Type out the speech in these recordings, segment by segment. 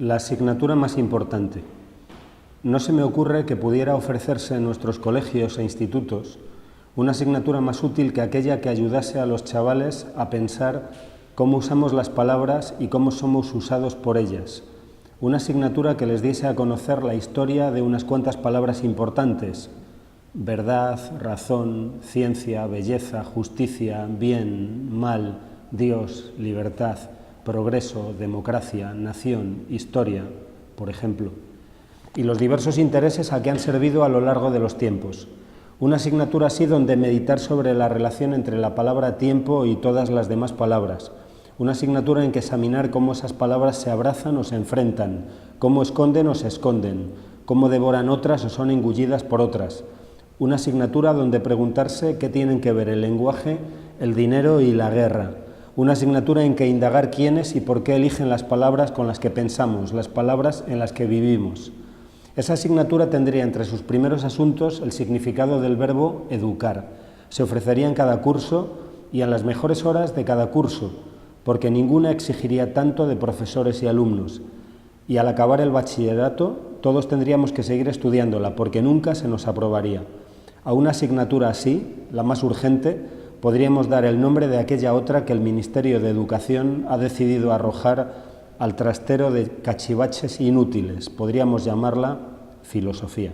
La asignatura más importante. No se me ocurre que pudiera ofrecerse en nuestros colegios e institutos una asignatura más útil que aquella que ayudase a los chavales a pensar cómo usamos las palabras y cómo somos usados por ellas. Una asignatura que les diese a conocer la historia de unas cuantas palabras importantes: verdad, razón, ciencia, belleza, justicia, bien, mal, Dios, libertad, progreso, democracia, nación, historia, por ejemplo, y los diversos intereses a que han servido a lo largo de los tiempos. Una asignatura así donde meditar sobre la relación entre la palabra tiempo y todas las demás palabras. Una asignatura en que examinar cómo esas palabras se abrazan o se enfrentan, cómo esconden o se esconden, cómo devoran otras o son engullidas por otras. Una asignatura donde preguntarse qué tienen que ver el lenguaje, el dinero y la guerra. Una asignatura en que indagar quiénes y por qué eligen las palabras con las que pensamos, las palabras en las que vivimos. Esa asignatura tendría entre sus primeros asuntos el significado del verbo educar. Se ofrecería en cada curso y en las mejores horas de cada curso, porque ninguna exigiría tanto de profesores y alumnos. Y al acabar el bachillerato, todos tendríamos que seguir estudiándola, porque nunca se nos aprobaría. A una asignatura así, la más urgente, podríamos dar el nombre de aquella otra que el Ministerio de Educación ha decidido arrojar al trastero de cachivaches inútiles. Podríamos llamarla filosofía.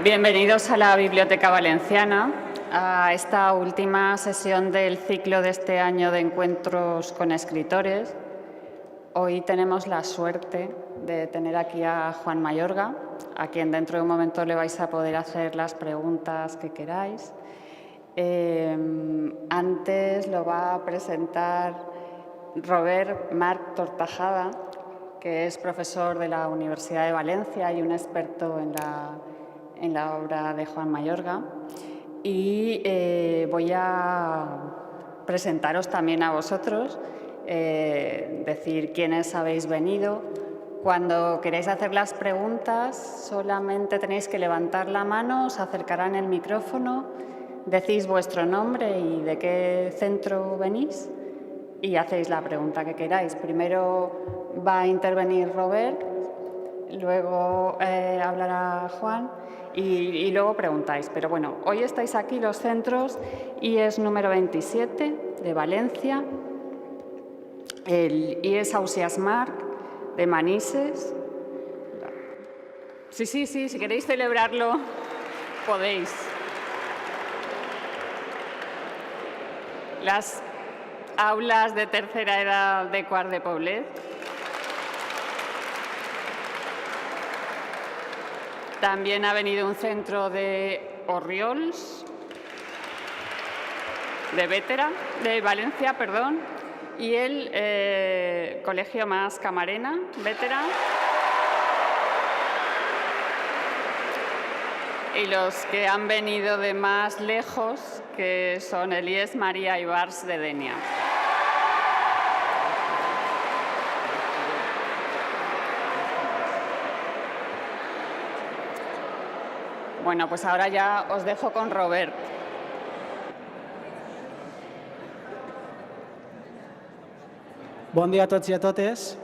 Bienvenidos a la Biblioteca Valenciana, a esta última sesión del ciclo de este año de encuentros con escritores. Hoy tenemos la suerte de tener aquí a Juan Mayorga, a quien dentro de un momento le vais a poder hacer las preguntas que queráis. Antes lo va a presentar Robert Marc Tortajada, que es profesor de la Universidad de Valencia y un experto en la obra de Juan Mayorga, y voy a presentaros también a vosotros, decir quiénes habéis venido. Cuando queráis hacer las preguntas solamente tenéis que levantar la mano, os acercarán el micrófono, decís vuestro nombre y de qué centro venís y hacéis la pregunta que queráis. Primero va a intervenir Robert, luego hablará Juan y luego preguntáis. Pero bueno, hoy estáis aquí los centros y es número 27 de Valencia, el IES Ausiàs Marc de Manises. Sí, si queréis celebrarlo podéis. Las aulas de tercera edad de Quart de Poblet. También ha venido un centro de Orriols, de Valencia, perdón, y el Colegio Mas Camarena, Vétera. Y los que han venido de más lejos, que son el IES María Ibars de Denia. Bueno, pues ahora ya os dejo con Robert. Bon dia a tots i a totes.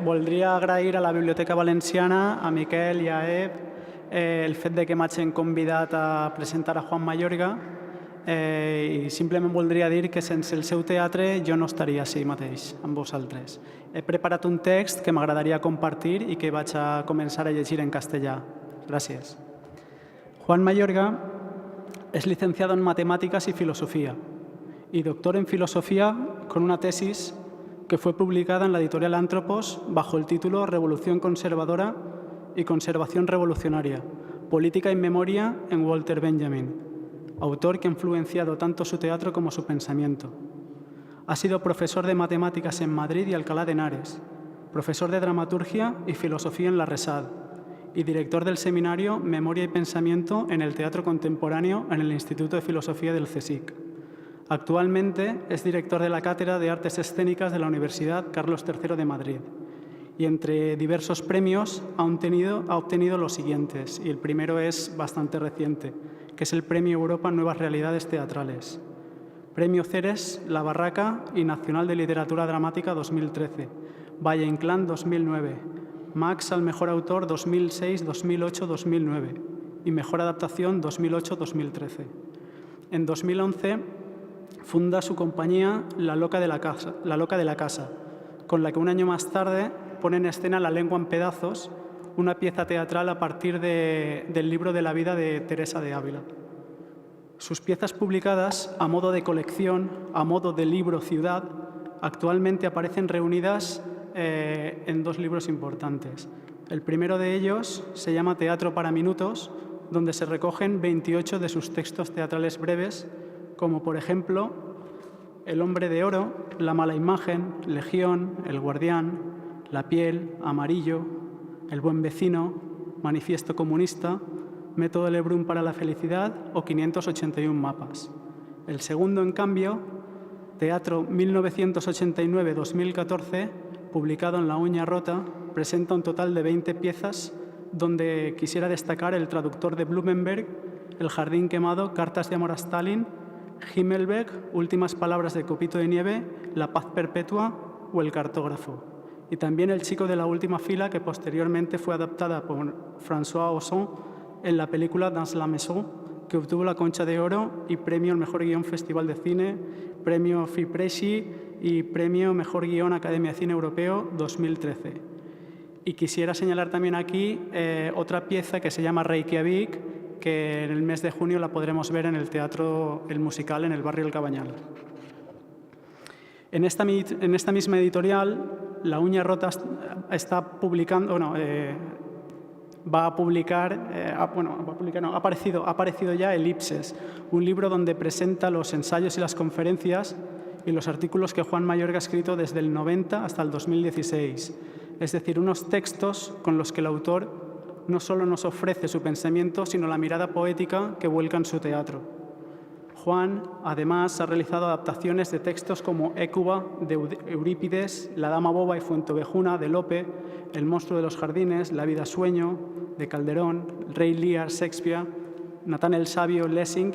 Voldria agrair a la Biblioteca Valenciana, a Miquel i a Ep, el fet de que m'hagin convidat a presentar a Juan Mayorga. i simplement voldria dir que sense el seu teatre jo no estaria així mateix amb vosaltres. He preparat un text que m'agradaria compartir i que vaig a començar a llegir en castellà. Gràcies. Juan Mayorga es licenciado en Matemáticas y Filosofía y doctor en Filosofía con una tesis que fue publicada en la editorial Antropos bajo el título Revolución conservadora y conservación revolucionaria, política y memoria en Walter Benjamin, autor que ha influenciado tanto su teatro como su pensamiento. Ha sido profesor de matemáticas en Madrid y Alcalá de Henares, profesor de dramaturgia y filosofía en la RESAD y director del seminario Memoria y Pensamiento en el Teatro Contemporáneo en el Instituto de Filosofía del CSIC. Actualmente es director de la Cátedra de Artes Escénicas de la Universidad Carlos III de Madrid y entre diversos premios ha obtenido los siguientes, y el primero es bastante reciente, que es el Premio Europa Nuevas Realidades Teatrales, Premio Ceres La Barraca y Nacional de Literatura Dramática 2013, Valle Inclán 2009, Max al Mejor Autor 2006, 2008, 2009 y Mejor Adaptación 2008-2013. En 2011 funda su compañía La Loca de la Casa, con la que un año más tarde pone en escena La Lengua en Pedazos, una pieza teatral a partir del libro de la vida de Teresa de Ávila. Sus piezas publicadas a modo de colección, a modo de libro ciudad, actualmente aparecen reunidas en dos libros importantes. El primero de ellos se llama Teatro para Minutos, donde se recogen 28 de sus textos teatrales breves, como por ejemplo El Hombre de Oro, La Mala Imagen, Legión, El Guardián, La Piel, Amarillo, El Buen Vecino, Manifiesto Comunista, Método Lebrun para la Felicidad o 581 mapas. El segundo, en cambio, Teatro 1989-2014, publicado en La Uña Rota, presenta un total de 20 piezas donde quisiera destacar El Traductor de Blumenberg, El Jardín Quemado, Cartas de Amor a Stalin, Himmelberg, Últimas Palabras de Copito de Nieve, La Paz Perpetua o El Cartógrafo. Y también El Chico de la Última Fila, que posteriormente fue adaptada por François Ozon en la película Dans la Maison, que obtuvo la Concha de Oro y Premio al Mejor Guión Festival de Cine, Premio FIPRESCI y Premio Mejor Guión Academia de Cine Europeo 2013. Y quisiera señalar también aquí otra pieza que se llama Reykjavik, que en el mes de junio la podremos ver en el Teatro El Musical en el barrio El Cabañal. En esta misma editorial, La Uña Rota está publicando, ha aparecido ya Elipses, un libro donde presenta los ensayos y las conferencias y los artículos que Juan Mayorga ha escrito desde el 90 hasta el 2016. Es decir, unos textos con los que el autor no solo nos ofrece su pensamiento, sino la mirada poética que vuelca en su teatro. Juan, además, ha realizado adaptaciones de textos como Hécuba, de Eurípides, La Dama Boba y Fuentovejuna, de Lope, El Monstruo de los Jardines, La Vida Sueño, de Calderón, El Rey Lear, Shakespeare, Natán el Sabio, Lessing,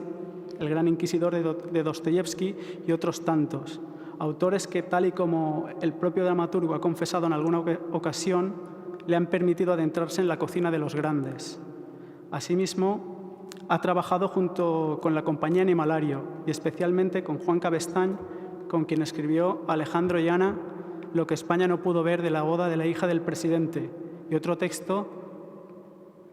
El Gran Inquisidor de Dostoyevsky y otros tantos. Autores que, tal y como el propio dramaturgo ha confesado en alguna ocasión, le han permitido adentrarse en la cocina de los grandes. Asimismo, ha trabajado junto con la compañía Animalario y especialmente con Juan Cabestany, con quien escribió Alejandro y Ana, Lo que España no pudo ver de la boda de la hija del presidente, y otro texto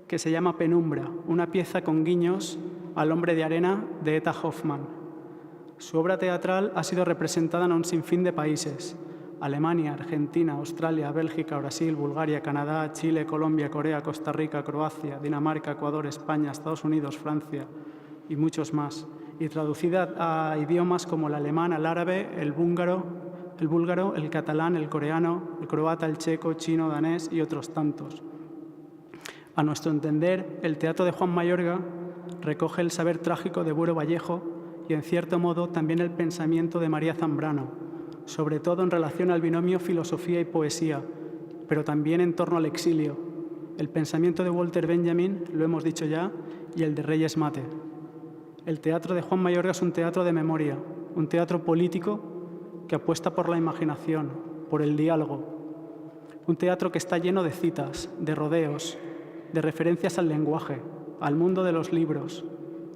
que se llama Penumbra, una pieza con guiños al Hombre de Arena de Etta Hoffmann. Su obra teatral ha sido representada en un sinfín de países: Alemania, Argentina, Australia, Bélgica, Brasil, Bulgaria, Canadá, Chile, Colombia, Corea, Costa Rica, Croacia, Dinamarca, Ecuador, España, Estados Unidos, Francia y muchos más, y traducida a idiomas como el alemán, el árabe, el búlgaro, el catalán, el coreano, el croata, el checo, chino, danés y otros tantos. A nuestro entender, el teatro de Juan Mayorga recoge el saber trágico de Buero Vallejo y, en cierto modo, también el pensamiento de María Zambrano, sobre todo en relación al binomio filosofía y poesía, pero también en torno al exilio, el pensamiento de Walter Benjamin, lo hemos dicho ya, y el de Reyes Mate. El teatro de Juan Mayorga es un teatro de memoria, un teatro político que apuesta por la imaginación, por el diálogo, un teatro que está lleno de citas, de rodeos, de referencias al lenguaje, al mundo de los libros,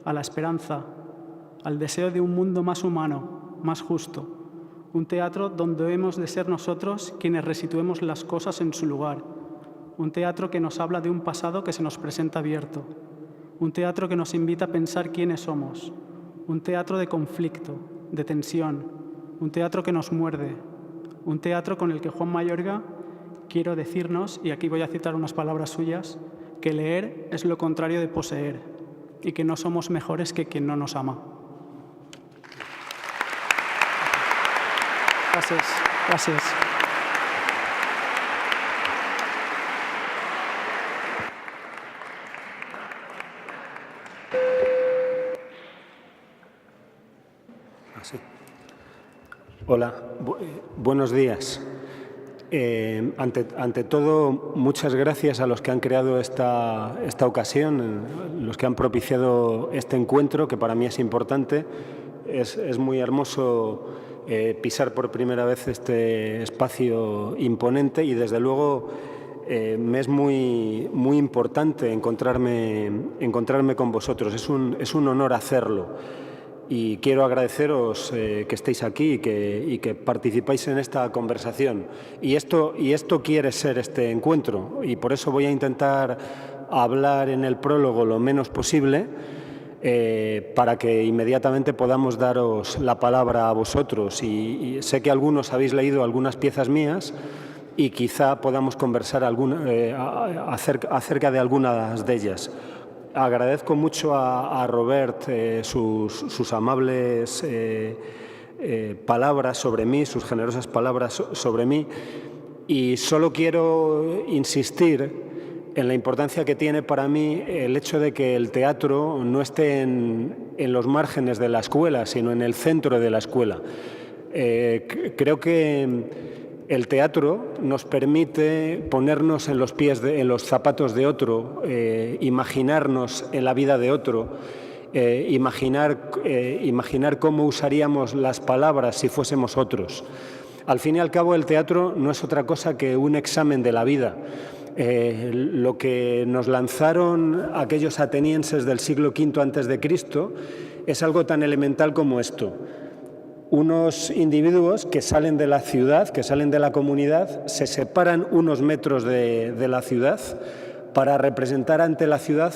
a la esperanza, al deseo de un mundo más humano, más justo. Un teatro donde hemos de ser nosotros quienes resituemos las cosas en su lugar. Un teatro que nos habla de un pasado que se nos presenta abierto. Un teatro que nos invita a pensar quiénes somos. Un teatro de conflicto, de tensión. Un teatro que nos muerde. Un teatro con el que Juan Mayorga quiero decirnos, y aquí voy a citar unas palabras suyas, que leer es lo contrario de poseer y que no somos mejores que quien no nos ama. Gracias. Gracias. Hola, buenos días. Ante todo, muchas gracias a los que han creado esta ocasión, los que han propiciado este encuentro, que para mí es importante. Es muy hermoso pisar por primera vez este espacio imponente y, desde luego, me es muy importante encontrarme con vosotros. Es un honor hacerlo. Y quiero agradeceros que estéis aquí y que participáis en esta conversación. Y esto quiere ser este encuentro, y por eso voy a intentar hablar en el prólogo lo menos posible para que inmediatamente podamos daros la palabra a vosotros. Y sé que algunos habéis leído algunas piezas mías y quizá podamos conversar acerca de algunas de ellas. Agradezco mucho a Robert sus amables palabras sobre mí, sus generosas palabras sobre mí, y solo quiero insistir en la importancia que tiene para mí el hecho de que el teatro no esté en los márgenes de la escuela, sino en el centro de la escuela. Creo que el teatro nos permite ponernos en los zapatos de otro, imaginarnos en la vida de otro, imaginar cómo usaríamos las palabras si fuésemos otros. Al fin y al cabo, el teatro no es otra cosa que un examen de la vida. Lo que nos lanzaron aquellos atenienses del siglo V a.C. es algo tan elemental como esto. Unos individuos que salen de la ciudad, que salen de la comunidad, se separan unos metros de la ciudad para representar ante la ciudad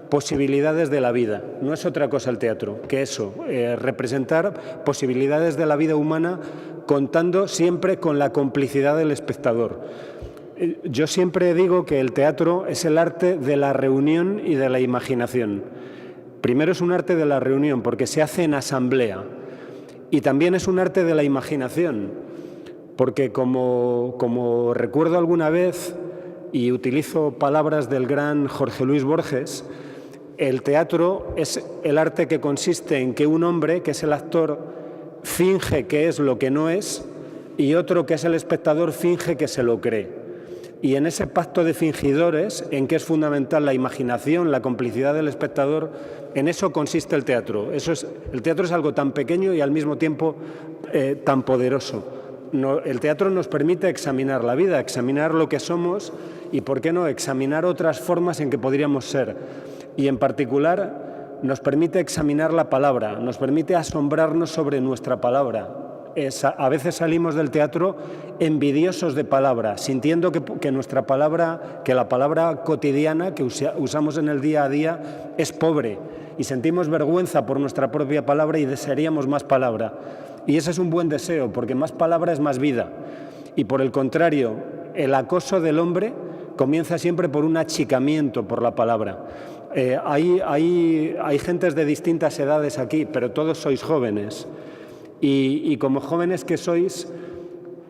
posibilidades de la vida. No es otra cosa el teatro que eso, representar posibilidades de la vida humana contando siempre con la complicidad del espectador. Yo siempre digo que el teatro es el arte de la reunión y de la imaginación. Primero es un arte de la reunión porque se hace en asamblea. Y también es un arte de la imaginación, porque como recuerdo alguna vez, y utilizo palabras del gran Jorge Luis Borges, el teatro es el arte que consiste en que un hombre, que es el actor, finge que es lo que no es, y otro, que es el espectador, finge que se lo cree. Y en ese pacto de fingidores, en que es fundamental la imaginación, la complicidad del espectador, en eso consiste el teatro. El teatro es algo tan pequeño y al mismo tiempo tan poderoso. El teatro nos permite examinar la vida, examinar lo que somos y, ¿por qué no?, examinar otras formas en que podríamos ser. Y en particular nos permite examinar la palabra, nos permite asombrarnos sobre nuestra palabra. A veces salimos del teatro envidiosos de palabra, sintiendo que nuestra palabra, que la palabra cotidiana que usamos en el día a día es pobre, y sentimos vergüenza por nuestra propia palabra y desearíamos más palabra. Y ese es un buen deseo, porque más palabra es más vida. Y por el contrario, el acoso del hombre comienza siempre por un achicamiento por la palabra. Hay gentes de distintas edades aquí, pero todos sois jóvenes. Y como jóvenes que sois,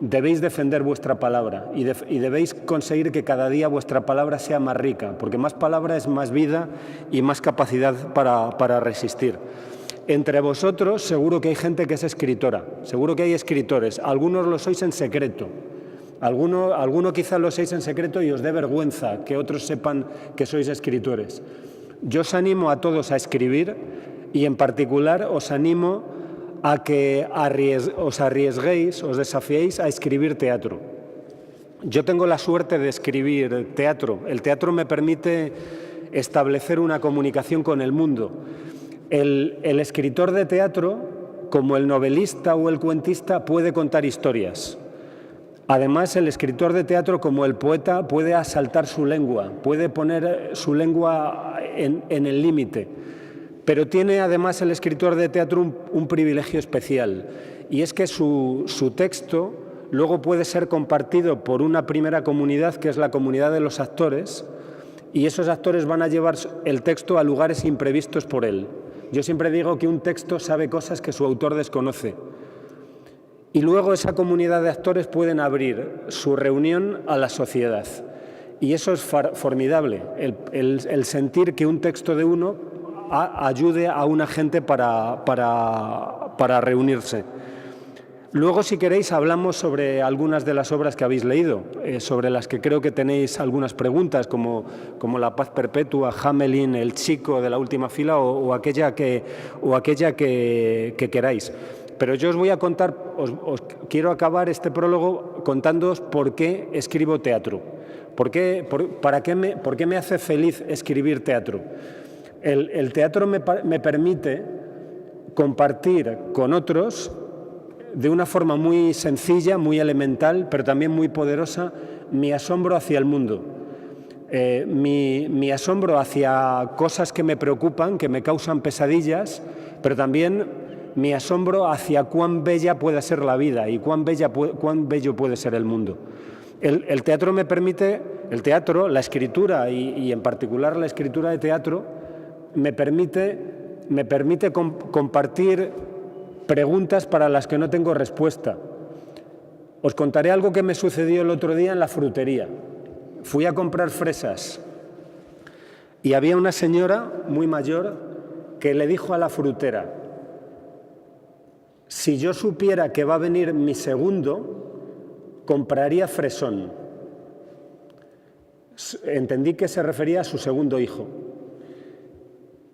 debéis defender vuestra palabra y debéis conseguir que cada día vuestra palabra sea más rica, porque más palabra es más vida y más capacidad para resistir. Entre vosotros seguro que hay gente que es escritora, seguro que hay escritores, algunos lo sois en secreto, alguno quizás lo sois en secreto y os dé vergüenza que otros sepan que sois escritores. Yo os animo a todos a escribir y en particular os animo a que os arriesguéis, os desafiéis a escribir teatro. Yo tengo la suerte de escribir teatro. El teatro me permite establecer una comunicación con el mundo. El escritor de teatro, como el novelista o el cuentista, puede contar historias. Además, el escritor de teatro, como el poeta, puede asaltar su lengua, puede poner su lengua en el límite. Pero tiene además el escritor de teatro un privilegio especial, y es que su texto luego puede ser compartido por una primera comunidad, que es la comunidad de los actores, y esos actores van a llevar el texto a lugares imprevistos por él. Yo siempre digo que un texto sabe cosas que su autor desconoce. Y luego esa comunidad de actores pueden abrir su reunión a la sociedad. Y eso es formidable, el sentir que un texto de uno ayude a una gente para reunirse. Luego, si queréis, hablamos sobre algunas de las obras que habéis leído, sobre las que creo que tenéis algunas preguntas, como La paz perpetua, Hamelin, El chico de la última fila o aquella que queráis. Pero yo os voy a contar, os quiero acabar este prólogo contándoos por qué escribo teatro, por qué me hace feliz escribir teatro. El teatro me permite compartir con otros, de una forma muy sencilla, muy elemental, pero también muy poderosa, mi asombro hacia el mundo. Mi asombro hacia cosas que me preocupan, que me causan pesadillas, pero también mi asombro hacia cuán bella puede ser la vida y cuán bello puede ser el mundo. El teatro me permite, la escritura y en particular la escritura de teatro, me permite compartir preguntas para las que no tengo respuesta. Os contaré algo que me sucedió el otro día en la frutería. Fui a comprar fresas y había una señora muy mayor que le dijo a la frutera: si yo supiera que va a venir mi segundo, compraría fresón. Entendí que se refería a su segundo hijo.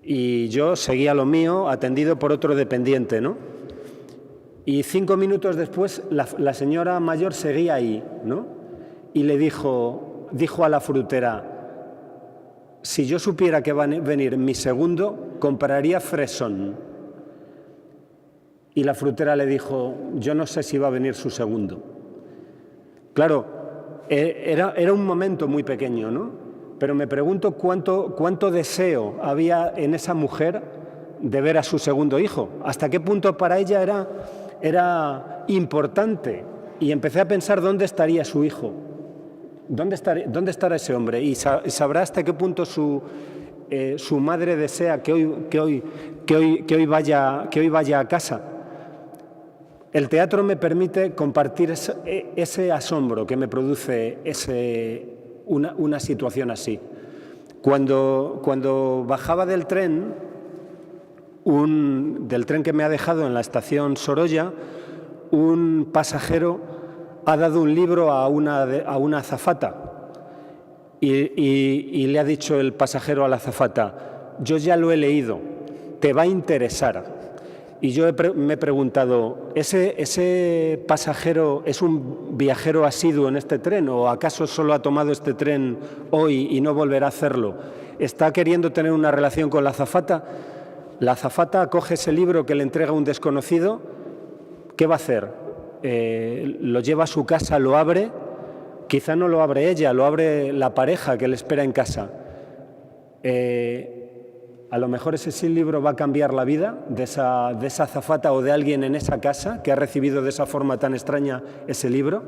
Y yo seguía lo mío, atendido por otro dependiente, ¿no? Y 5 minutos después, la señora mayor seguía ahí, ¿no? Y le dijo a la frutera: si yo supiera que va a venir mi segundo, compraría fresón. Y la frutera le dijo: yo no sé si va a venir su segundo. Claro, era un momento muy pequeño, ¿no? Pero me pregunto cuánto deseo había en esa mujer de ver a su segundo hijo. ¿Hasta qué punto para ella era importante? Y empecé a pensar dónde estaría su hijo, dónde estará ese hombre, y sabrá hasta qué punto su madre desea que hoy vaya a casa. El teatro me permite compartir ese asombro que me produce una situación así. Cuando bajaba del tren que me ha dejado en la estación Sorolla, un pasajero ha dado un libro a una azafata y le ha dicho el pasajero a la azafata: yo ya lo he leído, te va a interesar. Y yo me he preguntado, ¿ese pasajero es un viajero asiduo en este tren o acaso solo ha tomado este tren hoy y no volverá a hacerlo? ¿Está queriendo tener una relación con la azafata? La azafata coge ese libro que le entrega un desconocido. ¿Qué va a hacer? ¿Lo lleva a su casa, lo abre? Quizá no lo abre ella, lo abre la pareja que le espera en casa. A lo mejor ese libro va a cambiar la vida de esa azafata o de alguien en esa casa que ha recibido de esa forma tan extraña ese libro.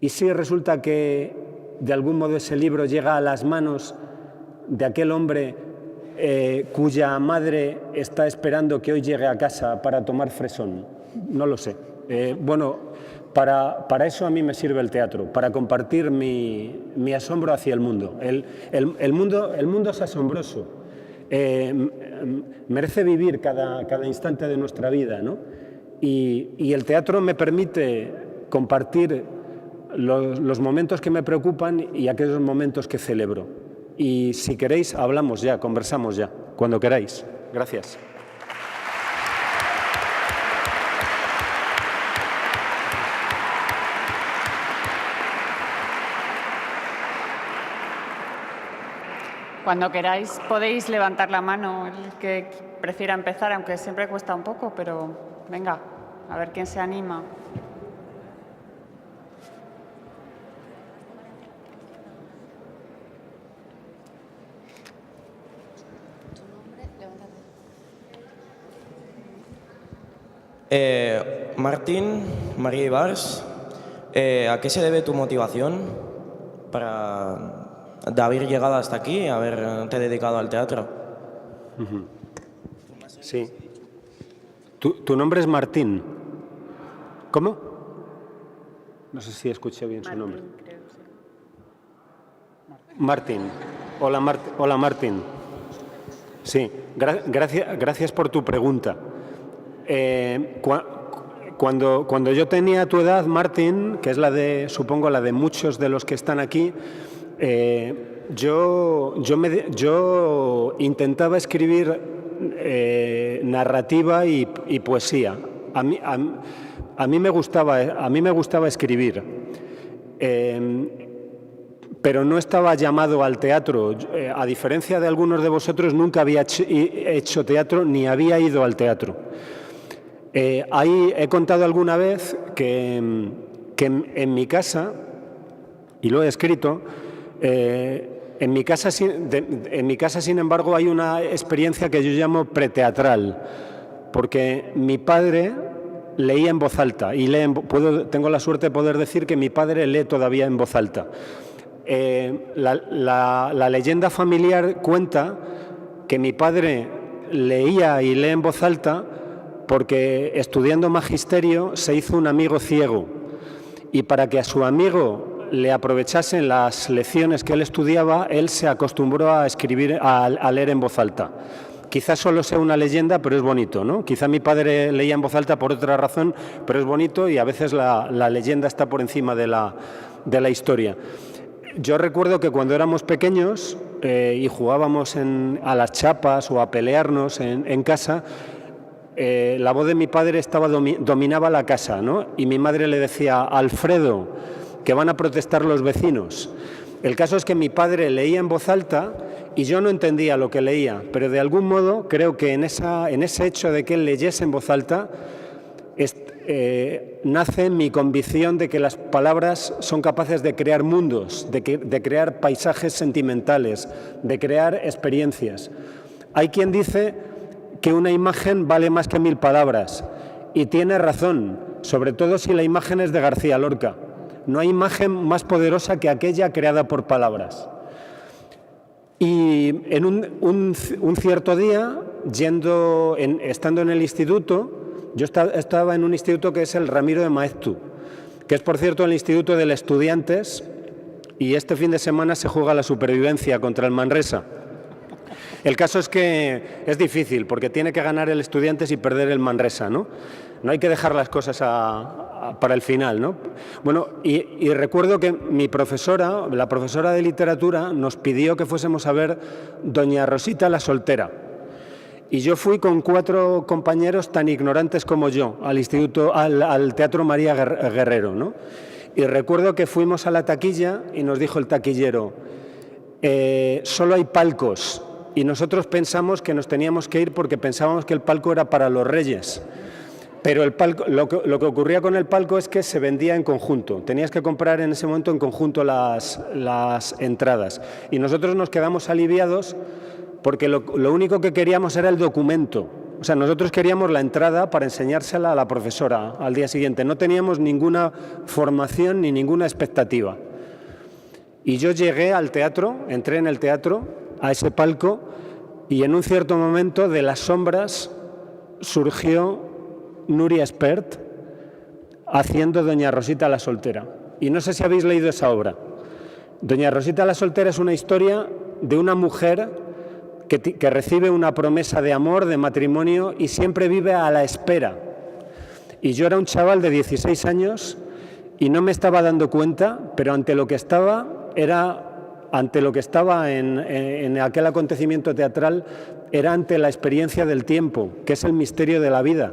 Y si resulta que de algún modo ese libro llega a las manos de aquel hombre cuya madre está esperando que hoy llegue a casa para tomar fresón. No lo sé. Para eso a mí me sirve el teatro, para compartir mi asombro hacia el mundo. El mundo es asombroso. Merece vivir cada instante de nuestra vida, ¿no? Y el teatro me permite compartir los momentos que me preocupan y aquellos momentos que celebro. Y si queréis, hablamos ya, conversamos ya, cuando queráis. Gracias. Cuando queráis podéis levantar la mano, el que prefiera empezar, aunque siempre cuesta un poco, pero venga, a ver quién se anima. Martín, María Ibars, ¿a qué se debe tu motivación de haber llegado hasta aquí, haberte dedicado al teatro? Sí. ¿Tu nombre es Martín? ¿Cómo? No sé si escuché bien su nombre. Martín. Hola, Martín. Sí, gracias por tu pregunta. Cuando yo tenía tu edad, Martín, que es supongo la de muchos de los que están aquí, yo intentaba escribir narrativa y poesía. A mí me gustaba escribir, pero no estaba llamado al teatro. A diferencia de algunos de vosotros, nunca había hecho teatro ni había ido al teatro. Ahí he contado alguna vez que en mi casa, y lo he escrito, en mi casa, sin embargo, hay una experiencia que yo llamo preteatral, porque mi padre leía en voz alta, y tengo la suerte de poder decir que mi padre lee todavía en voz alta. La leyenda familiar cuenta que mi padre leía y lee en voz alta porque estudiando magisterio se hizo un amigo ciego, y para que a su amigo le aprovechasen las lecciones que él estudiaba, él se acostumbró a escribir, a leer en voz alta. Quizás solo sea una leyenda, pero es bonito, ¿no? Quizá mi padre leía en voz alta por otra razón, pero es bonito, y a veces la leyenda está por encima de la historia. Yo recuerdo que cuando éramos pequeños y jugábamos a las chapas o a pelearnos en casa, la voz de mi padre dominaba la casa, ¿no? Y mi madre le decía: Alfredo, que van a protestar los vecinos. El caso es que mi padre leía en voz alta y yo no entendía lo que leía, pero de algún modo creo que en ese hecho de que él leyese en voz alta nace mi convicción de que las palabras son capaces de crear mundos, de crear paisajes sentimentales, de crear experiencias. Hay quien dice que una imagen vale más que 1000 palabras, y tiene razón, sobre todo si la imagen es de García Lorca. No hay imagen más poderosa que aquella creada por palabras. Y en un cierto día, estando en el instituto, yo estaba en un instituto que es el Ramiro de Maeztu, que es, por cierto, el Instituto del Estudiantes, y este fin de semana se juega la supervivencia contra el Manresa. El caso es que es difícil, porque tiene que ganar el Estudiantes y perder el Manresa, ¿no? No hay que dejar las cosas para el final, ¿no? Bueno, y recuerdo que mi profesora, la profesora de literatura, nos pidió que fuésemos a ver Doña Rosita la soltera. Y yo fui con 4 compañeros tan ignorantes como yo al Teatro María Guerrero, ¿no? Y recuerdo que fuimos a la taquilla y nos dijo el taquillero: solo hay palcos. Y nosotros pensamos que nos teníamos que ir porque pensábamos que el palco era para los reyes. Pero lo que ocurría con el palco es que se vendía en conjunto. Tenías que comprar en ese momento en conjunto las entradas. Y nosotros nos quedamos aliviados porque lo único que queríamos era el documento. O sea, nosotros queríamos la entrada para enseñársela a la profesora al día siguiente. No teníamos ninguna formación ni ninguna expectativa. Y yo llegué al teatro, entré en el teatro, a ese palco, y en un cierto momento de las sombras surgió Nuria Espert haciendo Doña Rosita la soltera. Y no sé si habéis leído esa obra. Doña Rosita la soltera es una historia de una mujer que recibe una promesa de amor, de matrimonio, y siempre vive a la espera. Y yo era un chaval de 16 años y no me estaba dando cuenta, pero ante lo que estaba en aquel acontecimiento teatral, era ante la experiencia del tiempo, que es el misterio de la vida.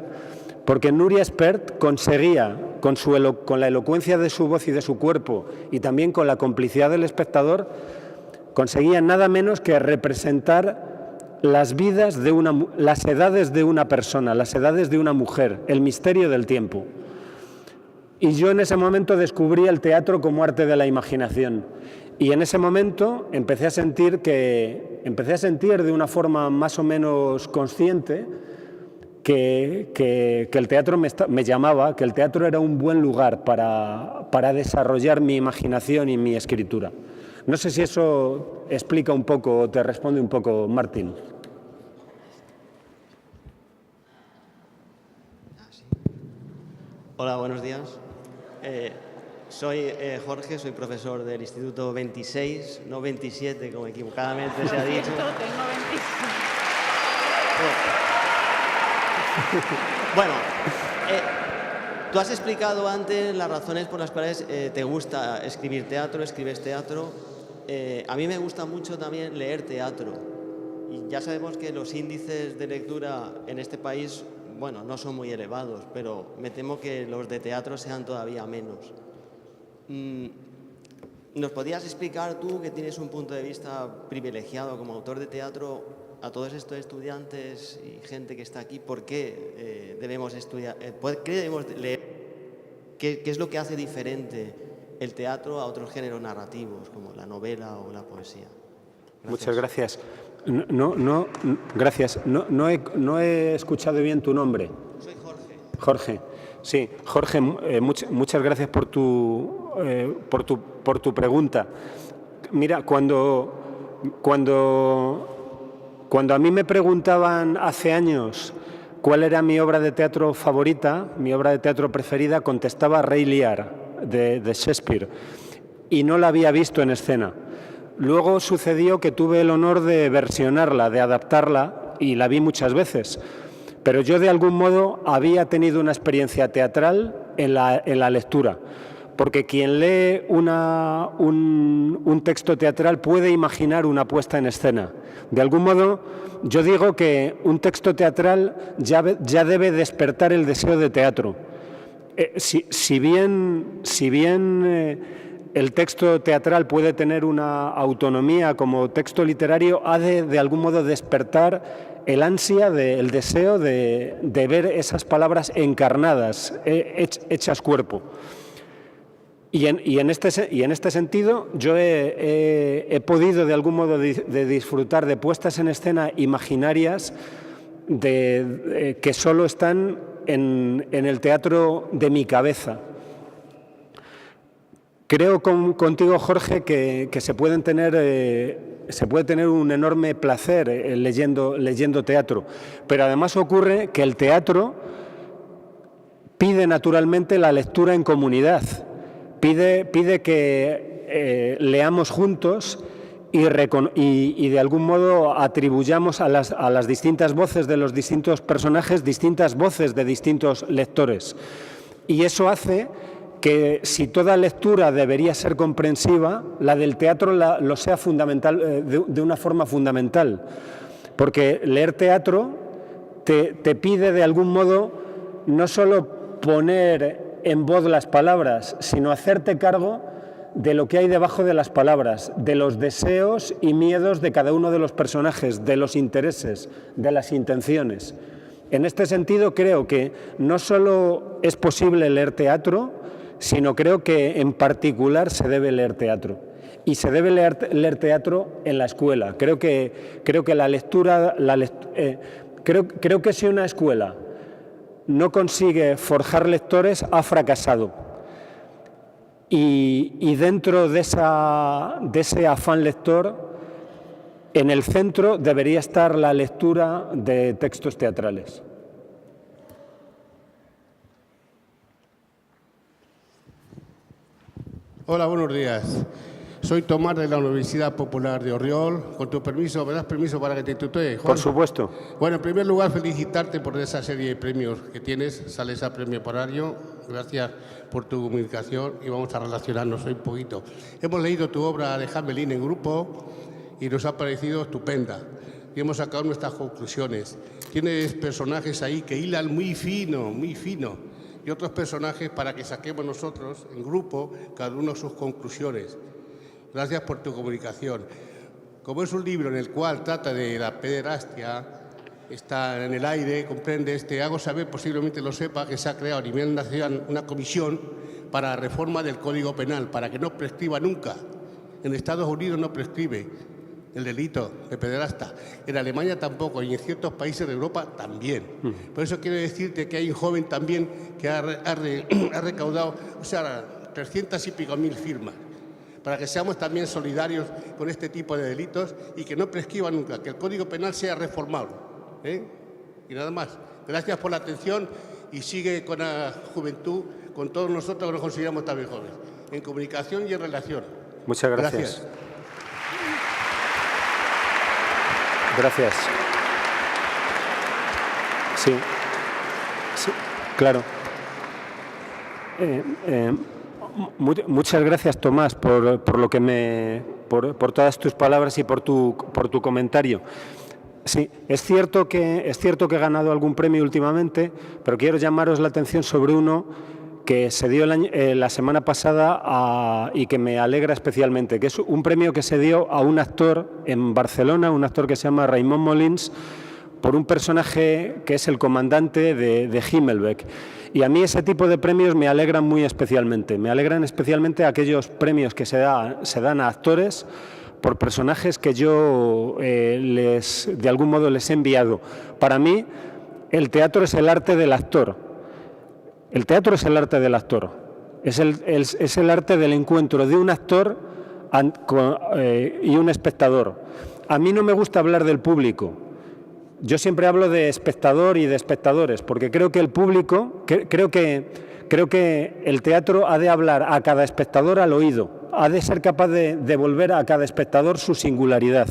Porque Nuria Espert conseguía, con la elocuencia de su voz y de su cuerpo, y también con la complicidad del espectador, conseguían nada menos que representar las vidas las edades de una persona, las edades de una mujer, el misterio del tiempo. Y yo en ese momento descubrí el teatro como arte de la imaginación. Y en ese momento empecé a sentir de una forma más o menos consciente que el teatro me llamaba, que el teatro era un buen lugar para desarrollar mi imaginación y mi escritura. No sé si eso explica un poco o te responde un poco, Martín. Hola, buenos días. Soy Jorge, soy profesor del Instituto 26, no 27, como equivocadamente se ha dicho. Bueno, tú has explicado antes las razones por las cuales te gusta escribir teatro, escribes teatro. A mí me gusta mucho también leer teatro. Y ya sabemos que los índices de lectura en este país, bueno, no son muy elevados, pero me temo que los de teatro sean todavía menos. ¿Nos podrías explicar tú, que tienes un punto de vista privilegiado como autor de teatro, a todos estos estudiantes y gente que está aquí, por qué debemos estudiar, qué debemos leer, qué es lo que hace diferente el teatro a otros géneros narrativos, como la novela o la poesía? Gracias. Muchas gracias. Gracias. No he escuchado bien tu nombre. Soy Jorge. Jorge. Sí, Jorge, muchas gracias por tu pregunta. Mira, cuando a mí me preguntaban hace años cuál era mi obra de teatro favorita, mi obra de teatro preferida, contestaba Rey Lear, de Shakespeare, y no la había visto en escena. Luego sucedió que tuve el honor de versionarla, de adaptarla, y la vi muchas veces. Pero yo de algún modo había tenido una experiencia teatral en la lectura, porque quien lee un texto teatral puede imaginar una puesta en escena. De algún modo, yo digo que un texto teatral ya debe despertar el deseo de teatro. Si bien el texto teatral puede tener una autonomía como texto literario, ha de algún modo despertar el ansia, el deseo de ver esas palabras encarnadas, hechas cuerpo. Y en este sentido yo he podido de algún modo de disfrutar de puestas en escena imaginarias que solo están en el teatro de mi cabeza. Creo contigo, Jorge, que se puede tener un enorme placer leyendo teatro, pero además ocurre que el teatro pide naturalmente la lectura en comunidad, pide que leamos juntos y de algún modo atribuyamos a las distintas voces de los distintos personajes distintas voces de distintos lectores. Y eso hace que si toda lectura debería ser comprensiva, la del teatro lo sea fundamental, de una forma fundamental. Porque leer teatro te pide de algún modo no solo poner en voz las palabras, sino hacerte cargo de lo que hay debajo de las palabras, de los deseos y miedos de cada uno de los personajes, de los intereses, de las intenciones. En este sentido, creo que no solo es posible leer teatro, sino creo que en particular se debe leer teatro. Y se debe leer teatro en la escuela. Creo que la lectura, creo que si una escuela no consigue forjar lectores, ha fracasado. Y dentro de ese afán lector, en el centro debería estar la lectura de textos teatrales. Hola, buenos días. Soy Tomás de la Universidad Popular de Orriol. Con tu permiso, ¿me das permiso para que te tutee, Juan? Por supuesto. Bueno, en primer lugar, felicitarte por esa serie de premios que tienes. Sales a premio por año. Gracias por tu comunicación y vamos a relacionarnos hoy un poquito. Hemos leído tu obra de Hamelin en grupo y nos ha parecido estupenda. Y hemos sacado nuestras conclusiones. Tienes personajes ahí que hilan muy fino, y otros personajes para que saquemos nosotros, en grupo, cada uno sus conclusiones. Gracias por tu comunicación. Como es un libro en el cual trata de la pederastia, está en el aire, comprende hago saber, posiblemente lo sepa, que se ha creado a nivel nacional una comisión para la reforma del Código Penal, para que no prescriba nunca. En Estados Unidos no prescribe el delito de pederasta, en Alemania tampoco, y en ciertos países de Europa también. Por eso quiero decirte que hay un joven también que ha recaudado, 300 y pico mil firmas, para que seamos también solidarios con este tipo de delitos y que no prescriba nunca, que el Código Penal sea reformado. Y nada más. Gracias por la atención y sigue con la juventud, con todos nosotros que nos consideramos también jóvenes, en comunicación y en relación. Muchas gracias. Gracias. Sí, claro. Muchas gracias, Tomás, por lo que por todas tus palabras y por tu comentario. Sí, es cierto que he ganado algún premio últimamente, pero quiero llamaros la atención sobre uno que se dio la semana pasada y que me alegra especialmente, que es un premio que se dio a un actor en Barcelona, un actor que se llama Raimon Molins, por un personaje que es el comandante de Himmelbeck. Y a mí ese tipo de premios me alegran muy especialmente. Me alegran especialmente aquellos premios que se dan a actores por personajes que yo de algún modo les he enviado. Para mí, el teatro es el arte del actor. El teatro es el arte del actor. Es el arte del encuentro de un actor y un espectador. A mí no me gusta hablar del público. Yo siempre hablo de espectador y de espectadores, porque creo que el público, creo que el teatro ha de hablar a cada espectador al oído, ha de ser capaz de devolver a cada espectador su singularidad.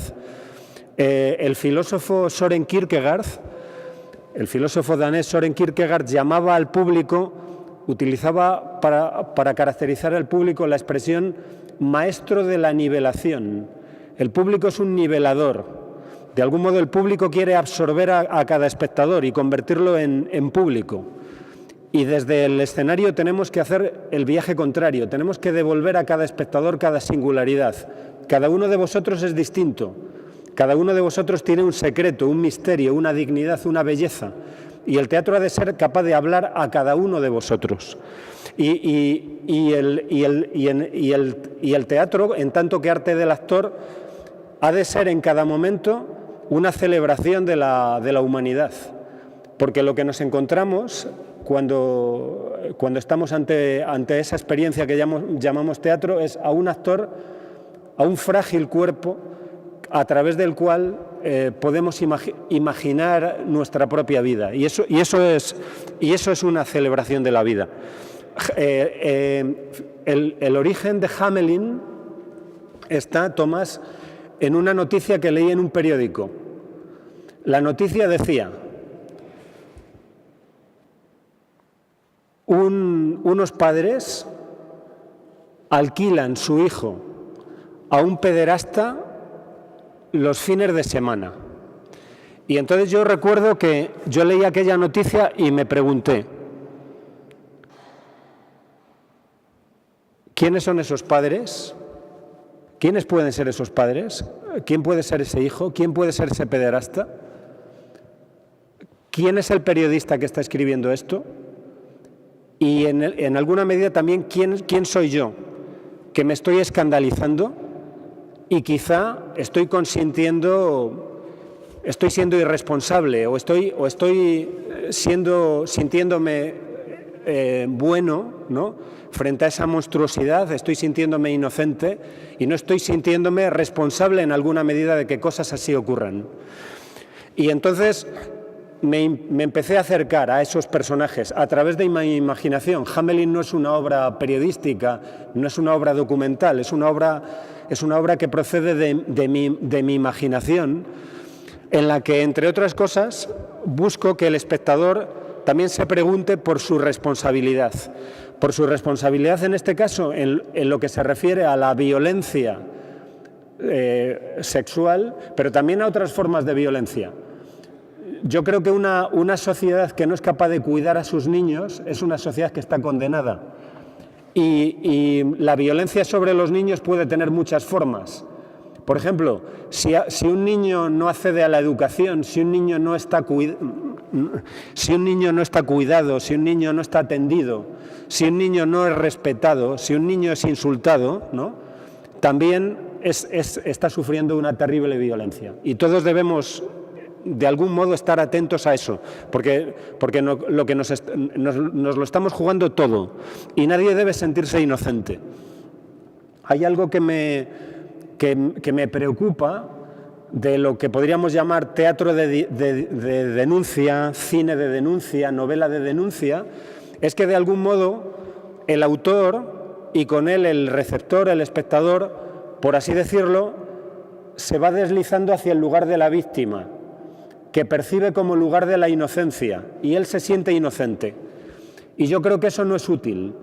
El filósofo Søren Kierkegaard, el filósofo danés Søren Kierkegaard, llamaba al público, utilizaba para caracterizar al público la expresión maestro de la nivelación. El público es un nivelador. De algún modo el público quiere absorber a cada espectador y convertirlo en público. Y desde el escenario tenemos que hacer el viaje contrario, tenemos que devolver a cada espectador cada singularidad. Cada uno de vosotros es distinto, cada uno de vosotros tiene un secreto, un misterio, una dignidad, una belleza. Y el teatro ha de ser capaz de hablar a cada uno de vosotros. Y el teatro, en tanto que arte del actor, ha de ser en cada momento una celebración de la humanidad. Porque lo que nos encontramos cuando estamos ante esa experiencia que llamamos teatro es a un actor, a un frágil cuerpo a través del cual podemos imaginar nuestra propia vida. Y eso es una celebración de la vida. El origen de Hamelin está, Tomás, en una noticia que leí en un periódico. La noticia decía: unos padres alquilan su hijo a un pederasta los fines de semana. Y entonces yo recuerdo que yo leí aquella noticia y me pregunté: ¿quiénes son esos padres? ¿Quiénes pueden ser esos padres? ¿Quién puede ser ese hijo? ¿Quién puede ser ese pederasta? ¿Quién es el periodista que está escribiendo esto? Y en alguna medida también, ¿quién soy yo? Que me estoy escandalizando y quizá estoy siendo irresponsable o estoy sintiéndome bueno, ¿no?, frente a esa monstruosidad, estoy sintiéndome inocente y no estoy sintiéndome responsable en alguna medida de que cosas así ocurran. Y entonces me empecé a acercar a esos personajes a través de mi imaginación. Hamelin no es una obra periodística, no es una obra documental, es una obra que procede de mi imaginación, en la que, entre otras cosas, busco que el espectador también se pregunte por su responsabilidad. Por su responsabilidad, en este caso, en lo que se refiere a la violencia sexual, pero también a otras formas de violencia. Yo creo que una sociedad que no es capaz de cuidar a sus niños es una sociedad que está condenada. Y la violencia sobre los niños puede tener muchas formas. Por ejemplo, si un niño no accede a la educación, si un niño no está cuidado, si un niño no está atendido, si un niño no es respetado, si un niño es insultado, ¿no?, también está sufriendo una terrible violencia. Y todos debemos, de algún modo, estar atentos a eso, porque nos lo estamos jugando todo y nadie debe sentirse inocente. Hay algo que me preocupa de lo que podríamos llamar teatro de denuncia, cine de denuncia, novela de denuncia, es que de algún modo el autor y con él el receptor, el espectador, por así decirlo, se va deslizando hacia el lugar de la víctima, que percibe como lugar de la inocencia, y él se siente inocente. Y yo creo que eso no es útil.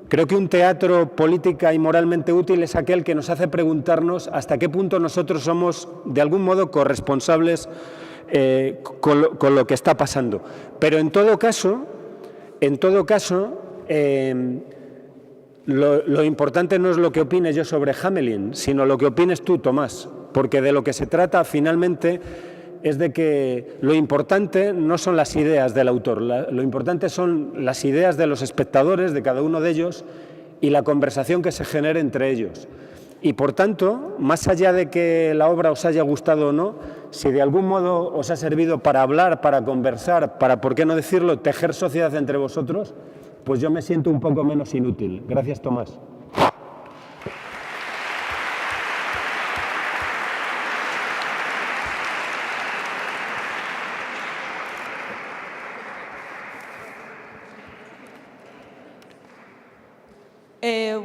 Creo que un teatro política y moralmente útil es aquel que nos hace preguntarnos hasta qué punto nosotros somos, de algún modo, corresponsables con lo que está pasando. Pero en todo caso, lo importante no es lo que opine yo sobre Hamelin, sino lo que opines tú, Tomás, porque de lo que se trata finalmente es de que lo importante no son las ideas del autor, lo importante son las ideas de los espectadores, de cada uno de ellos, y la conversación que se genere entre ellos. Y por tanto, más allá de que la obra os haya gustado o no, si de algún modo os ha servido para hablar, para conversar, para, por qué no decirlo, tejer sociedad entre vosotros, pues yo me siento un poco menos inútil. Gracias, Tomás.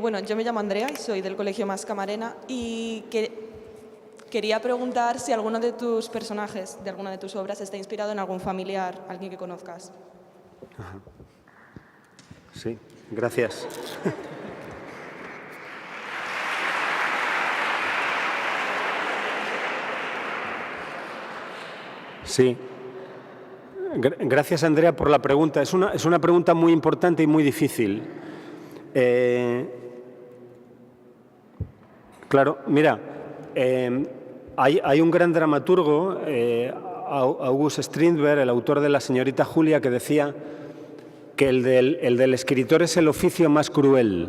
Bueno, yo me llamo Andrea y soy del Colegio Mas Camarena y quería preguntar si alguno de tus personajes, de alguna de tus obras, está inspirado en algún familiar, alguien que conozcas. Ajá. Sí, gracias. Sí. Gracias, Andrea, por la pregunta. Es una pregunta muy importante y muy difícil. Claro, mira, hay un gran dramaturgo, August Strindberg, el autor de La señorita Julia, que decía que el del escritor es el oficio más cruel,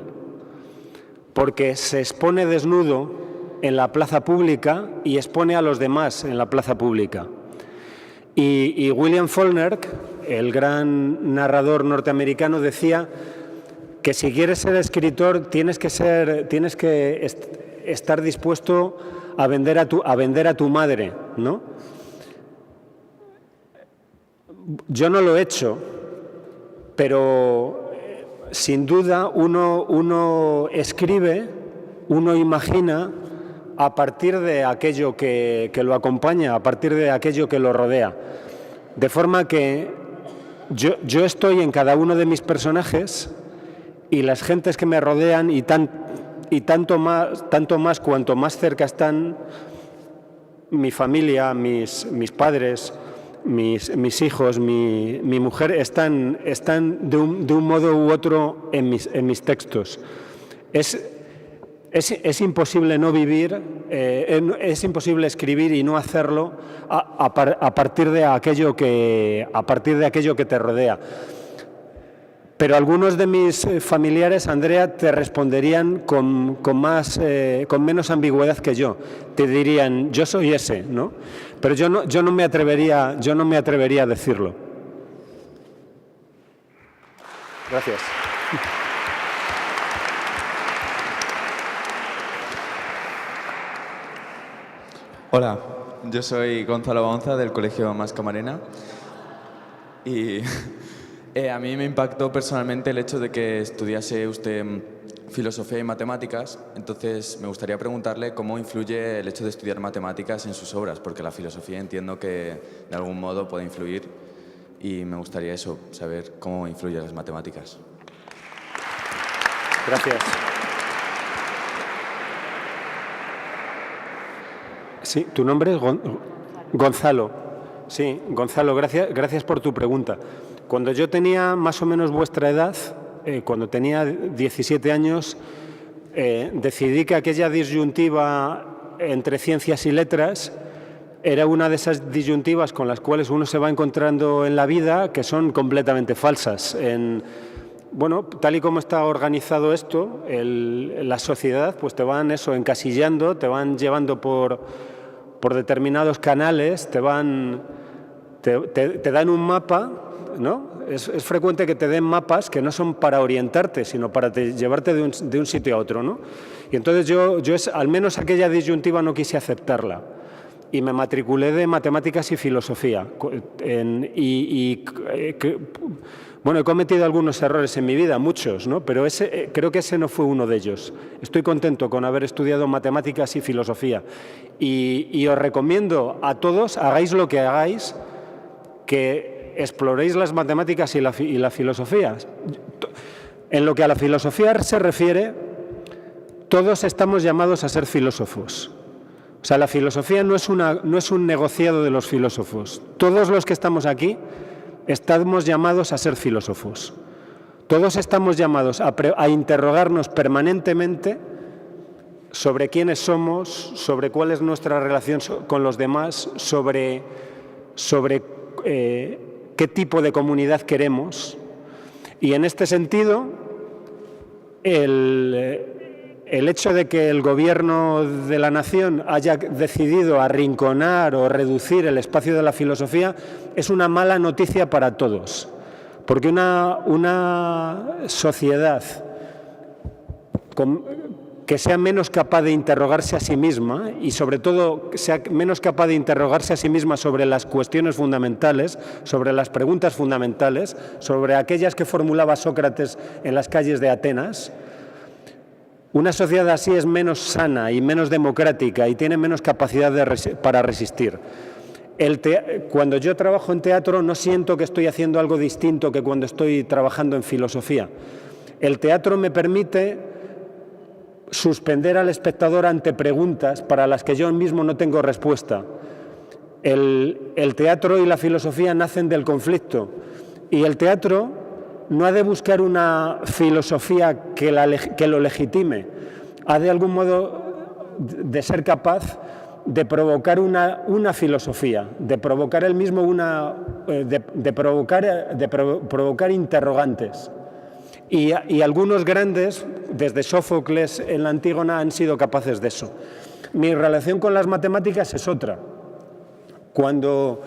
porque se expone desnudo en la plaza pública y expone a los demás en la plaza pública. Y William Faulkner, el gran narrador norteamericano, decía que si quieres ser escritor tienes que estar dispuesto a vender a tu madre, ¿no? Yo no lo he hecho, pero sin duda uno escribe, uno imagina a partir de aquello que lo acompaña, a partir de aquello que lo rodea. De forma que yo estoy en cada uno de mis personajes y las gentes que me rodean y tanto más cuanto más cerca están mi familia, mis padres, mis hijos, mi mujer, están de un modo u otro en mis textos. Es imposible no vivir, es imposible escribir y no hacerlo a partir de aquello que te rodea. Pero algunos de mis familiares, Andrea, te responderían con menos ambigüedad que yo. Te dirían, yo soy ese, ¿no? Pero yo no me atrevería a decirlo. Gracias. Hola, yo soy Gonzalo Baunza del Colegio Mas Camarena y a mí me impactó personalmente el hecho de que estudiase usted filosofía y matemáticas, entonces me gustaría preguntarle cómo influye el hecho de estudiar matemáticas en sus obras, porque la filosofía entiendo que de algún modo puede influir y me gustaría saber cómo influyen las matemáticas. Gracias. Sí, tu nombre es Gonzalo. Sí, Gonzalo, gracias por tu pregunta. Cuando yo tenía más o menos vuestra edad, cuando tenía 17 años, decidí que aquella disyuntiva entre ciencias y letras era una de esas disyuntivas con las cuales uno se va encontrando en la vida que son completamente falsas. Bueno, tal y como está organizado esto, la sociedad, pues te van encasillando, te van llevando por determinados canales, te dan un mapa, ¿no? Es frecuente que te den mapas que no son para orientarte, sino para llevarte de un sitio a otro, ¿no? Y entonces yo al menos aquella disyuntiva no quise aceptarla. Y me matriculé de matemáticas y filosofía. Bueno, he cometido algunos errores en mi vida, muchos, ¿no? Pero creo que ese no fue uno de ellos. Estoy contento con haber estudiado matemáticas y filosofía. Y os recomiendo a todos, hagáis lo que hagáis, que exploréis las matemáticas y la filosofía. En lo que a la filosofía se refiere, todos estamos llamados a ser filósofos. O sea, la filosofía no es un negociado de los filósofos. Todos los que estamos aquí estamos llamados a ser filósofos. Todos estamos llamados a interrogarnos permanentemente sobre quiénes somos, sobre cuál es nuestra relación con los demás, sobre qué tipo de comunidad queremos. Y en este sentido, el hecho de que el gobierno de la nación haya decidido arrinconar o reducir el espacio de la filosofía es una mala noticia para todos, porque una sociedad que sea menos capaz de interrogarse a sí misma y sobre todo sea menos capaz de interrogarse a sí misma sobre las cuestiones fundamentales, sobre las preguntas fundamentales, sobre aquellas que formulaba Sócrates en las calles de Atenas. Una sociedad así es menos sana y menos democrática y tiene menos capacidad para resistir. Cuando yo trabajo en teatro no siento que estoy haciendo algo distinto que cuando estoy trabajando en filosofía. El teatro me permite suspender al espectador ante preguntas para las que yo mismo no tengo respuesta. El teatro y la filosofía nacen del conflicto y el teatro no ha de buscar una filosofía que lo legitime, ha de algún modo de ser capaz de provocar una filosofía, de provocar él mismo de provocar interrogantes. Y algunos grandes, desde Sófocles en la Antígona, han sido capaces de eso. Mi relación con las matemáticas es otra. Cuando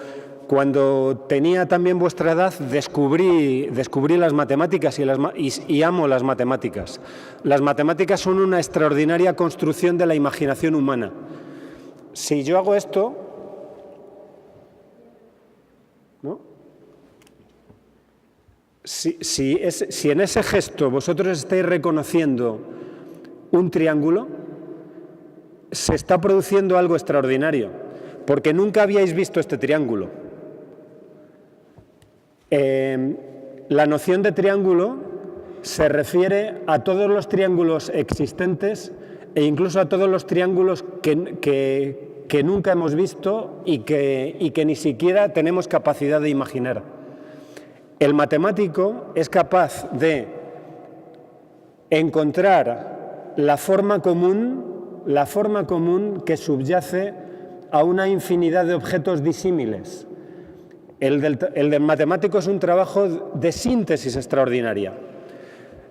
tenía también vuestra edad, descubrí las matemáticas y amo las matemáticas. Las matemáticas son una extraordinaria construcción de la imaginación humana. Si yo hago esto, ¿no? Si en ese gesto vosotros estáis reconociendo un triángulo, se está produciendo algo extraordinario, porque nunca habíais visto este triángulo. La noción de triángulo se refiere a todos los triángulos existentes e incluso a todos los triángulos que nunca hemos visto y que ni siquiera tenemos capacidad de imaginar. El matemático es capaz de encontrar la forma común que subyace a una infinidad de objetos disímiles. El del matemático es un trabajo de síntesis extraordinaria.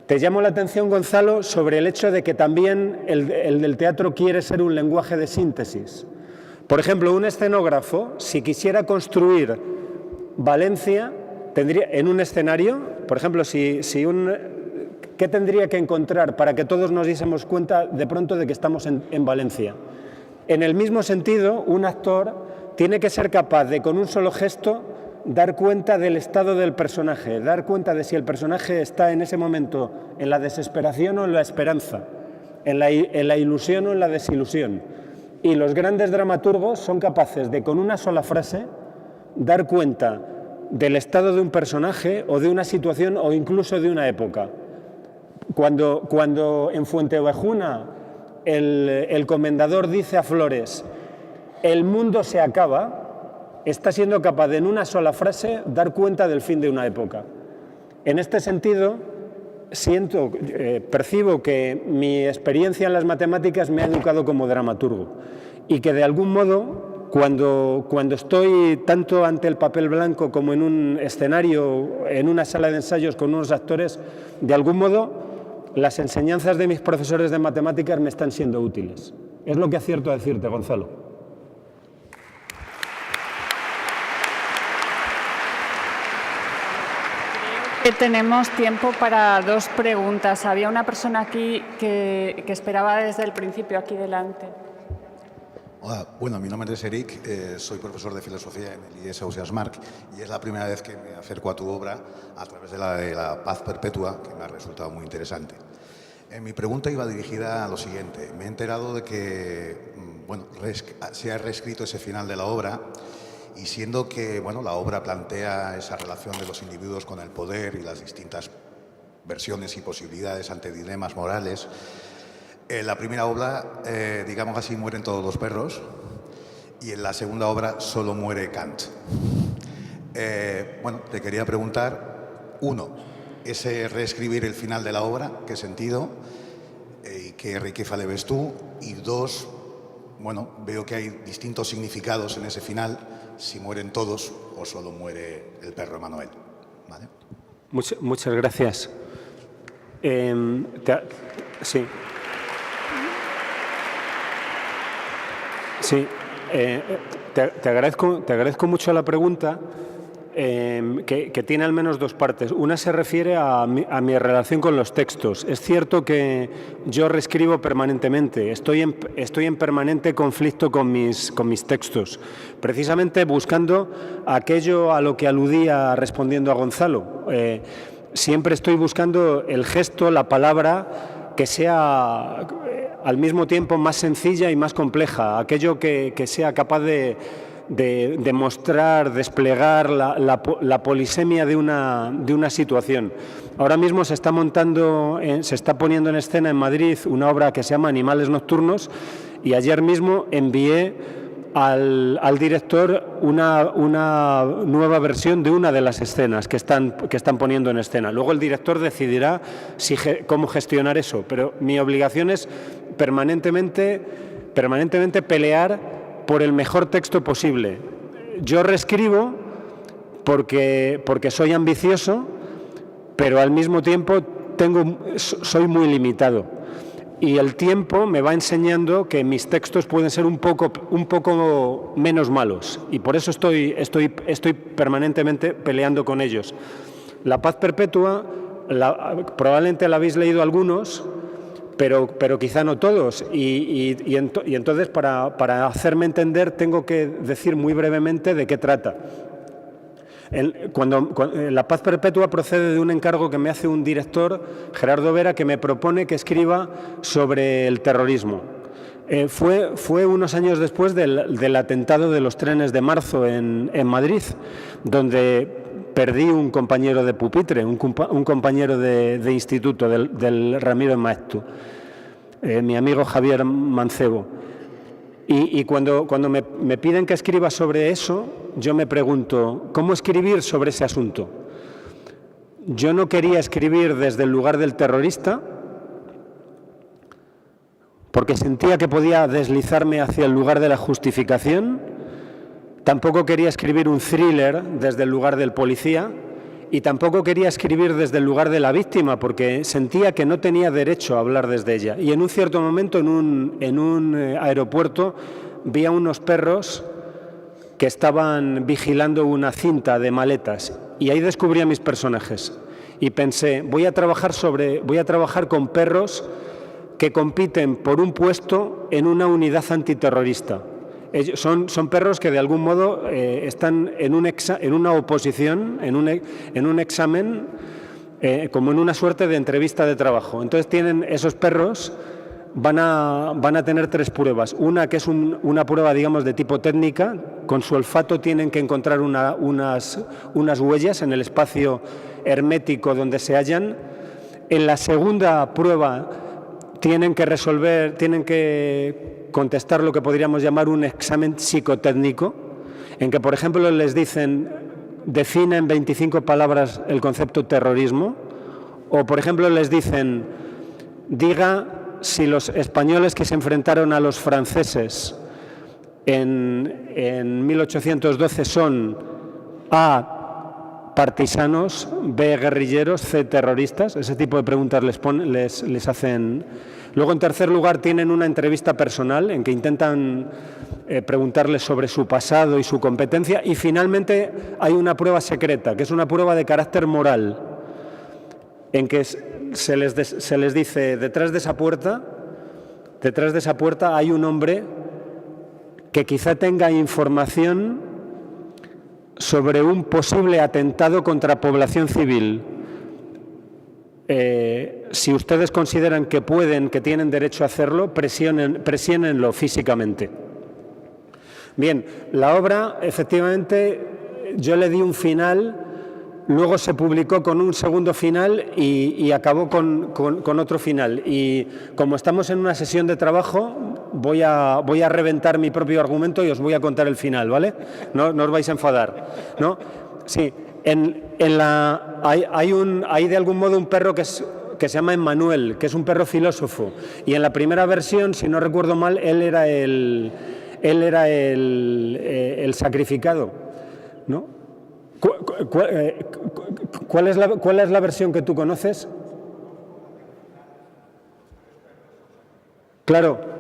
Te llamo la atención, Gonzalo, sobre el hecho de que también el del teatro quiere ser un lenguaje de síntesis. Por ejemplo, un escenógrafo, si quisiera construir Valencia, tendría en un escenario, por ejemplo, ¿qué tendría que encontrar para que todos nos diésemos cuenta de pronto de que estamos en Valencia? En el mismo sentido, un actor tiene que ser capaz de, con un solo gesto, dar cuenta del estado del personaje, dar cuenta de si el personaje está en ese momento en la desesperación o en la esperanza, en la ilusión o en la desilusión. Y los grandes dramaturgos son capaces de, con una sola frase, dar cuenta del estado de un personaje o de una situación o incluso de una época. Cuando en Fuenteovejuna el comendador dice a Flores: el mundo se acaba, está siendo capaz de en una sola frase dar cuenta del fin de una época. En este sentido, percibo que mi experiencia en las matemáticas me ha educado como dramaturgo y que de algún modo, cuando estoy tanto ante el papel blanco como en un escenario, en una sala de ensayos con unos actores, de algún modo las enseñanzas de mis profesores de matemáticas me están siendo útiles. Es lo que acierto a decirte, Gonzalo. Tenemos tiempo para 2 preguntas. Había una persona aquí que esperaba desde el principio, aquí delante. Hola, bueno, mi nombre es Eric, soy profesor de filosofía en el IES Ausiàs Marc y es la primera vez que me acerco a tu obra a través de la Paz Perpetua, que me ha resultado muy interesante. Mi pregunta iba dirigida a lo siguiente. Me he enterado de que bueno, se ha reescrito ese final de la obra. Y siendo que bueno, la obra plantea esa relación de los individuos con el poder y las distintas versiones y posibilidades ante dilemas morales, en la primera obra, digamos así, mueren todos los perros y en la segunda obra solo muere Kant. Bueno, te quería preguntar, 1, ese reescribir el final de la obra, ¿qué sentido y qué riqueza le ves tú? Y 2, bueno, veo que hay distintos significados en ese final, si mueren todos o solo muere el perro Emanuel. ¿Vale? Muchas gracias. Sí. Sí. Te agradezco mucho la pregunta, que tiene al menos 2 partes. Una se refiere a mi relación con los textos. Es cierto que yo reescribo permanentemente, estoy en permanente conflicto con mis textos, precisamente buscando aquello a lo que aludía respondiendo a Gonzalo. Siempre estoy buscando el gesto, la palabra que sea al mismo tiempo más sencilla y más compleja, aquello que sea capaz de mostrar, desplegar la polisemia de una situación. Ahora mismo se está poniendo en escena en Madrid una obra que se llama Animales Nocturnos y ayer mismo envié al director una nueva versión de una de las escenas que están poniendo en escena. Luego el director decidirá cómo gestionar eso, pero mi obligación es permanentemente pelear por el mejor texto posible. Yo reescribo porque soy ambicioso, pero al mismo tiempo soy muy limitado. Y el tiempo me va enseñando que mis textos pueden ser un poco menos malos. Y por eso estoy permanentemente peleando con ellos. La Paz Perpetua, probablemente la habéis leído algunos, pero quizá no todos. Y entonces, para hacerme entender, tengo que decir muy brevemente de qué trata. La Paz Perpetua procede de un encargo que me hace un director, Gerardo Vera, que me propone que escriba sobre el terrorismo. Fue unos años después del atentado de los trenes de marzo en Madrid, donde perdí un compañero de pupitre, un compañero de instituto, del Ramiro Maeztu, mi amigo Javier Mancebo. Y cuando me piden que escriba sobre eso, yo me pregunto, ¿cómo escribir sobre ese asunto? Yo no quería escribir desde el lugar del terrorista, porque sentía que podía deslizarme hacia el lugar de la justificación. Tampoco quería escribir un thriller desde el lugar del policía, y tampoco quería escribir desde el lugar de la víctima, porque sentía que no tenía derecho a hablar desde ella. Y en un cierto momento, en un aeropuerto, vi a unos perros que estaban vigilando una cinta de maletas, y ahí descubrí a mis personajes. Y pensé, voy a trabajar con perros que compiten por un puesto en una unidad antiterrorista. Son perros que de algún modo están en una oposición, en un examen, como en una suerte de entrevista de trabajo. Entonces esos perros van a tener 3 pruebas. Una que es una prueba, digamos, de tipo técnica. Con su olfato tienen que encontrar unas huellas en el espacio hermético donde se hallan. En la segunda prueba tienen que contestar lo que podríamos llamar un examen psicotécnico, en que, por ejemplo, les dicen, defina en 25 palabras el concepto terrorismo, o, por ejemplo, les dicen, diga si los españoles que se enfrentaron a los franceses en 1812 son A, partisanos, B, guerrilleros, C, terroristas. Ese tipo de preguntas les hacen. Luego, en tercer lugar, tienen una entrevista personal en que intentan preguntarles sobre su pasado y su competencia. Y finalmente hay una prueba secreta, que es una prueba de carácter moral, en que se les dice, detrás de esa puerta hay un hombre que quizá tenga información sobre un posible atentado contra población civil. Si ustedes consideran que pueden, que tienen derecho a hacerlo, presiónenlo físicamente. Bien, la obra, efectivamente, yo le di un final, luego se publicó con un segundo final y acabó con otro final. Y como estamos en una sesión de trabajo, voy a reventar mi propio argumento y os voy a contar el final, ¿vale? No os vais a enfadar, ¿no? Sí, hay de algún modo un perro que se llama Emmanuel, que es un perro filósofo. Y en la primera versión, si no recuerdo mal, él era el sacrificado, ¿no? ¿Cuál es la versión que tú conoces? Claro.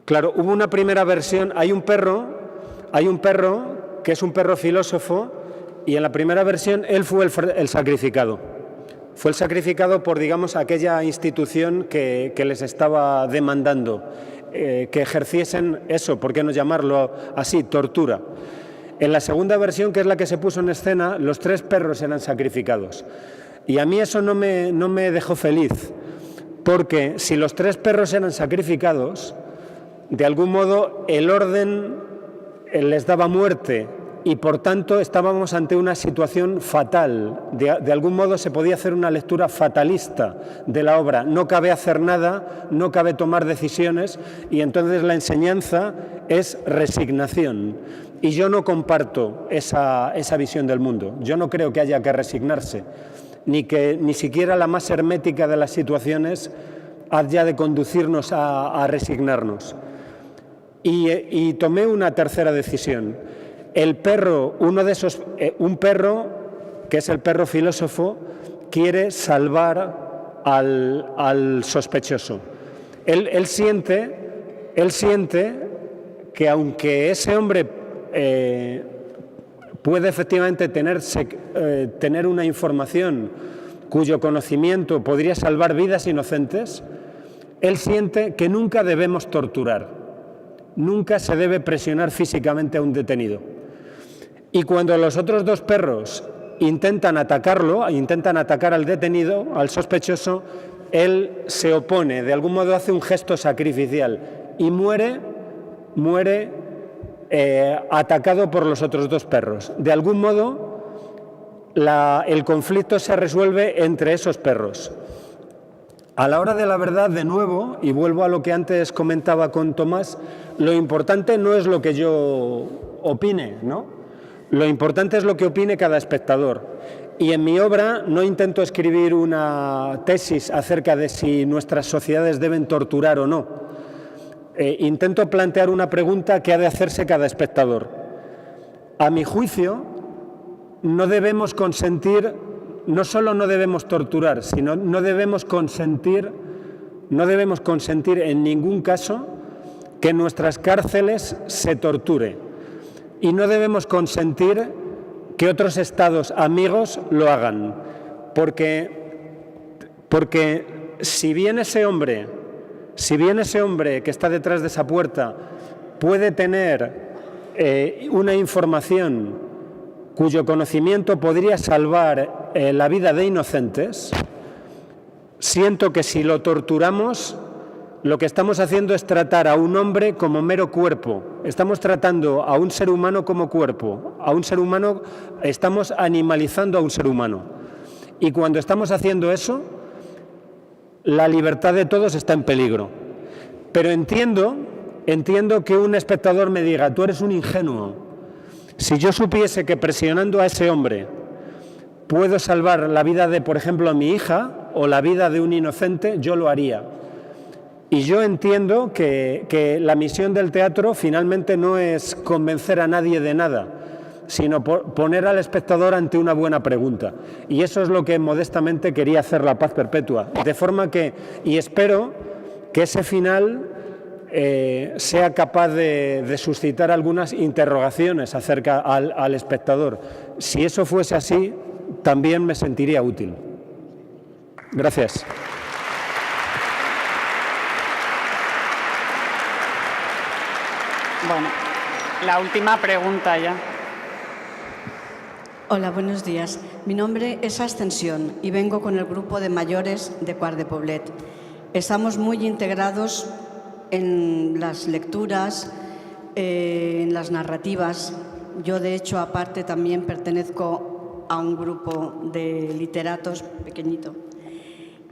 Claro, hubo una primera versión. Hay un perro que es un perro filósofo, y en la primera versión él fue el sacrificado. Fue el sacrificado por, digamos, aquella institución que les estaba demandando que ejerciesen eso, ¿por qué no llamarlo así? Tortura. En la segunda versión, que es la que se puso en escena, los 3 perros eran sacrificados. Y a mí eso no me dejó feliz, porque si los 3 perros eran sacrificados, de algún modo el orden les daba muerte y por tanto estábamos ante una situación fatal. De algún modo se podía hacer una lectura fatalista de la obra. No cabe hacer nada, no cabe tomar decisiones, y entonces la enseñanza es resignación. Y yo no comparto esa visión del mundo. Yo no creo que haya que resignarse, ni siquiera la más hermética de las situaciones haya de conducirnos a resignarnos. Y tomé una tercera decisión. El perro, un perro, que es el perro filósofo, quiere salvar al sospechoso. Él siente que aunque ese hombre puede efectivamente tener una información cuyo conocimiento podría salvar vidas inocentes, él siente que nunca debemos torturar, nunca se debe presionar físicamente a un detenido. Y cuando los otros 2 perros intentan atacar al detenido, al sospechoso, él se opone, de algún modo hace un gesto sacrificial y muere atacado por los otros 2 perros. De algún modo, el conflicto se resuelve entre esos perros. A la hora de la verdad, de nuevo, y vuelvo a lo que antes comentaba con Tomás, lo importante no es lo que yo opine, ¿no? Lo importante es lo que opine cada espectador. Y en mi obra no intento escribir una tesis acerca de si nuestras sociedades deben torturar o no. Intento plantear una pregunta que ha de hacerse cada espectador. A mi juicio, no debemos consentir, no solo no debemos torturar, sino no debemos consentir en ningún caso que en nuestras cárceles se torture. Y no debemos consentir que otros estados amigos lo hagan. Porque si bien ese hombre que está detrás de esa puerta puede tener una información cuyo conocimiento podría salvar la vida de inocentes, siento que si lo torturamos, lo que estamos haciendo es tratar a un hombre como mero cuerpo. Estamos tratando a un ser humano como cuerpo. A un ser humano, estamos animalizando a un ser humano. Y cuando estamos haciendo eso, la libertad de todos está en peligro. Pero entiendo que un espectador me diga, tú eres un ingenuo. Si yo supiese que presionando a ese hombre puedo salvar la vida de, por ejemplo, a mi hija, o la vida de un inocente, yo lo haría. Y yo entiendo que la misión del teatro finalmente no es convencer a nadie de nada, sino poner al espectador ante una buena pregunta. Y eso es lo que modestamente quería hacer La Paz Perpetua. De forma que, y espero que ese final sea capaz de suscitar algunas interrogaciones acerca al espectador. Si eso fuese así, también me sentiría útil. Gracias. Bueno, la última pregunta ya. Hola, buenos días. Mi nombre es Ascensión y vengo con el grupo de mayores de Quart de Poblet. Estamos muy integrados en las lecturas, en las narrativas. Yo, de hecho, aparte también pertenezco a un grupo de literatos pequeñito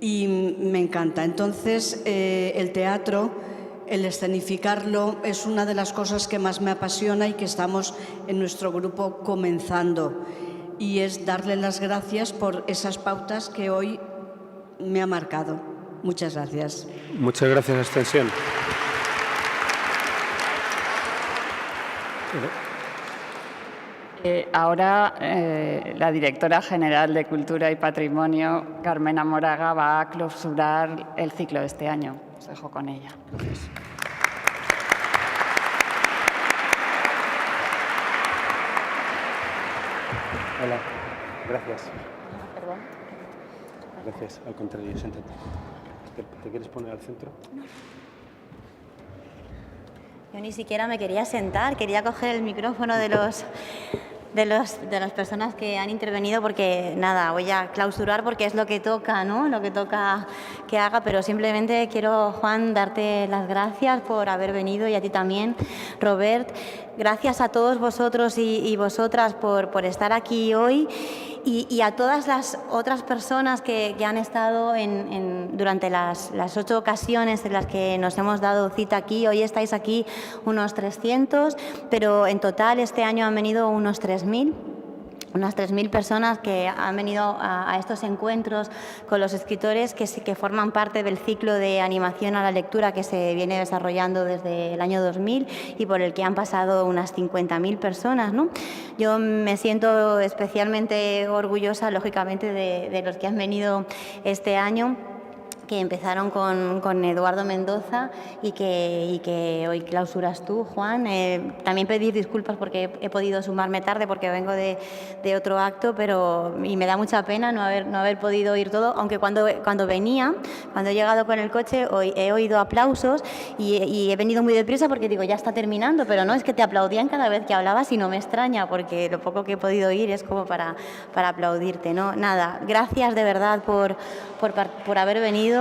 y me encanta. Entonces, el teatro, el escenificarlo, es una de las cosas que más me apasiona y que estamos en nuestro grupo comenzando. Y es darle las gracias por esas pautas que hoy me ha marcado. Muchas gracias. Muchas gracias, Ascensión. Ahora la directora general de Cultura y Patrimonio, Carmena Moraga, va a clausurar el ciclo de este año. Os dejo con ella. Gracias. Hola, gracias. Perdón. Gracias, al contrario, siéntate. ¿Te quieres poner al centro? Yo ni siquiera me quería sentar, quería coger el micrófono de las personas que han intervenido porque, nada, voy a clausurar porque es lo que toca, ¿no? Lo que toca que haga, pero simplemente quiero, Juan, darte las gracias por haber venido y a ti también, Robert. Gracias a todos vosotros y vosotras por estar aquí hoy y a todas las otras personas que han estado durante las 8 ocasiones en las que nos hemos dado cita aquí. Hoy estáis aquí unos 300, pero en total este año han venido unos 3.000. Unas 3.000 personas que han venido a estos encuentros con los escritores que forman parte del ciclo de animación a la lectura que se viene desarrollando desde el año 2000 y por el que han pasado unas 50.000 personas, ¿no? Yo me siento especialmente orgullosa, lógicamente, de los que han venido este año, que empezaron con Eduardo Mendoza y que hoy clausuras tú, Juan. También pedir disculpas porque he podido sumarme tarde porque vengo de otro acto, y me da mucha pena no haber podido oír todo, aunque cuando he llegado con el coche, hoy he oído aplausos y he venido muy deprisa porque digo, ya está terminando, pero no, es que te aplaudían cada vez que hablabas y no me extraña porque lo poco que he podido oír es como para aplaudirte, ¿no? Nada, gracias de verdad por haber venido.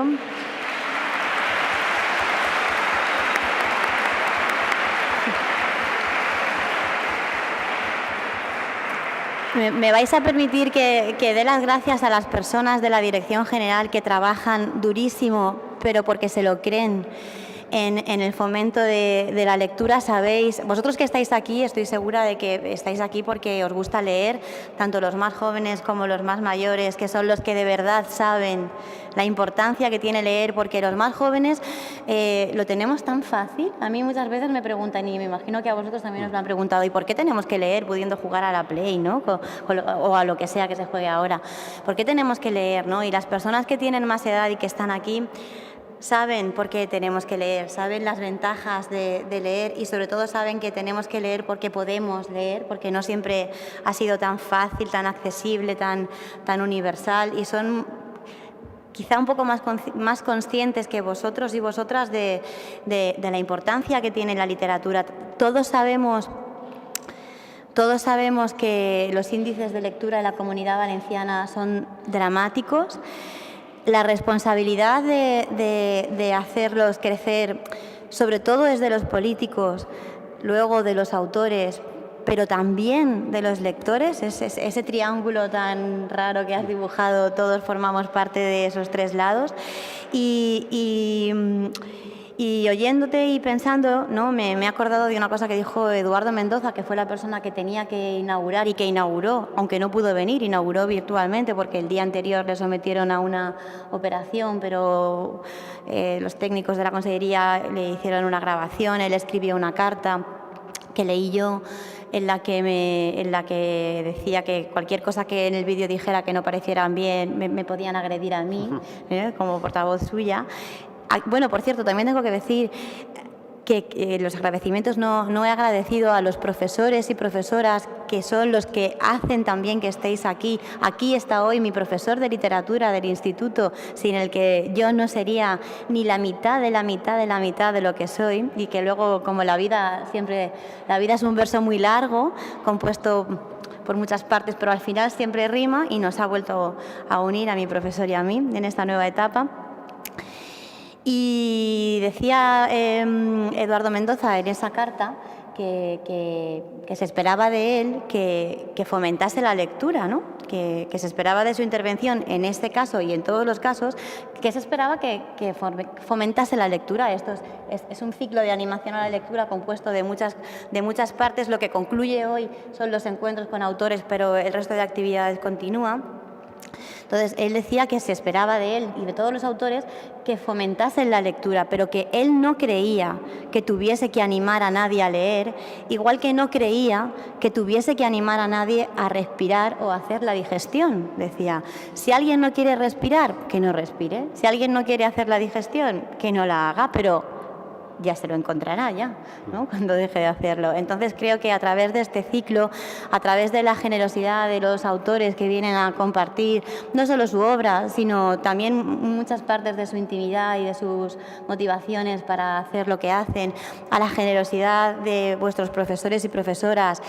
Me vais a permitir que dé las gracias a las personas de la Dirección General que trabajan durísimo, pero porque se lo creen. En el fomento de la lectura, sabéis, vosotros que estáis aquí, estoy segura de que estáis aquí porque os gusta leer, tanto los más jóvenes como los más mayores, que son los que de verdad saben la importancia que tiene leer, porque los más jóvenes lo tenemos tan fácil. A mí muchas veces me preguntan, y me imagino que a vosotros también os lo han preguntado, ¿y por qué tenemos que leer pudiendo jugar a la Play, ¿no? o a lo que sea que se juegue ahora? ¿Por qué tenemos que leer, ¿no? Y las personas que tienen más edad y que están aquí saben por qué tenemos que leer, saben las ventajas de leer y sobre todo saben que tenemos que leer porque podemos leer, porque no siempre ha sido tan fácil, tan accesible, tan universal, y son quizá un poco más conscientes que vosotros y vosotras de la importancia que tiene la literatura. Todos sabemos que los índices de lectura en la Comunidad Valenciana son dramáticos. La responsabilidad de hacerlos crecer, sobre todo es de los políticos, luego de los autores, pero también de los lectores. Ese triángulo tan raro que has y todos formamos parte de esos tres lados. Y Y oyéndote y pensando, ¿no? me he acordado de una cosa que dijo Eduardo Mendoza, que fue la persona que tenía que inaugurar y que inauguró, aunque no pudo venir, inauguró virtualmente porque el día anterior le sometieron a una operación, pero los técnicos de la Consellería le hicieron una grabación, él escribió una carta que leí yo, en la que decía que cualquier cosa que en el vídeo dijera que no parecieran bien me podían agredir a mí, como portavoz suya. Bueno, por cierto, también tengo que decir que los agradecimientos no he agradecido a los profesores y profesoras que son los que hacen también que estéis aquí. Aquí está hoy mi profesor de literatura del instituto, sin el que yo no sería ni la mitad de la mitad de la mitad de lo que soy, y que luego, como la vida es un verso muy largo, compuesto por muchas partes, pero al final siempre rima, y nos ha vuelto a unir a mi profesor y a mí en esta nueva etapa. Y decía Eduardo Mendoza en esa carta que se esperaba de él que fomentase la lectura, ¿no? Que se esperaba de su intervención en este caso y en todos los casos, que se esperaba que fomentase la lectura. Esto es un ciclo de animación a la lectura compuesto de muchas partes. Lo que concluye hoy son los encuentros con autores, pero el resto de actividades continúa. Entonces, él decía que se esperaba de él y de todos los autores que fomentasen la lectura, pero que él no creía que tuviese que animar a nadie a leer, igual que no creía que tuviese que animar a nadie a respirar o a hacer la digestión. Decía, si alguien no quiere respirar, que no respire. Si alguien no quiere hacer la digestión, que no la haga, pero ya se lo encontrará ya, ¿no? Cuando deje de hacerlo. Entonces creo que a través de este ciclo, a través de la generosidad de los autores que vienen a compartir no solo su obra, sino también muchas partes de su intimidad y de sus motivaciones para hacer lo que hacen, a la generosidad de vuestros profesores y profesoras,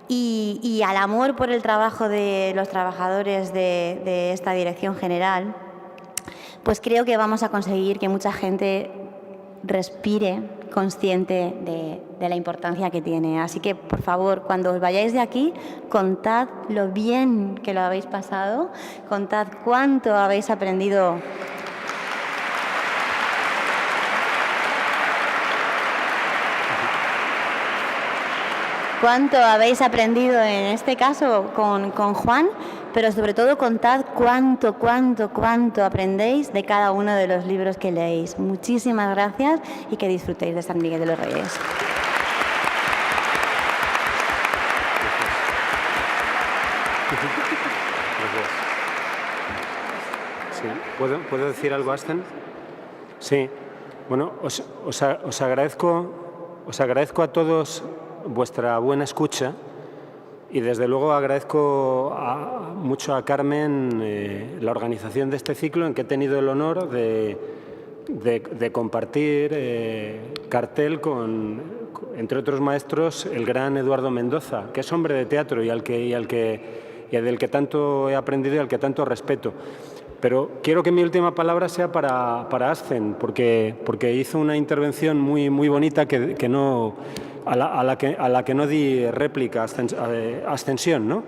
y al amor por el trabajo de los trabajadores de esta dirección general, pues creo que vamos a conseguir que mucha gente respire consciente de la importancia que tiene. Así que, por favor, cuando os vayáis de aquí, contad lo bien que lo habéis pasado, contad cuánto habéis aprendido. Cuánto habéis aprendido en este caso con Juan, pero sobre todo contad cuánto aprendéis de cada uno de los libros que leéis. Muchísimas gracias y que disfrutéis de San Miguel de los Reyes. Sí. ¿Puedo decir algo, Asten? Sí. Bueno, os agradezco a todos vuestra buena escucha, y desde luego agradezco mucho a Carmen la organización de este ciclo, en que he tenido el honor de compartir cartel con, entre otros maestros, el gran Eduardo Mendoza, que es hombre de teatro y del que tanto he aprendido y al que tanto respeto. Pero quiero que mi última palabra sea para Asten, porque hizo una intervención muy bonita que no, a la que no di réplica, abstención, ¿no?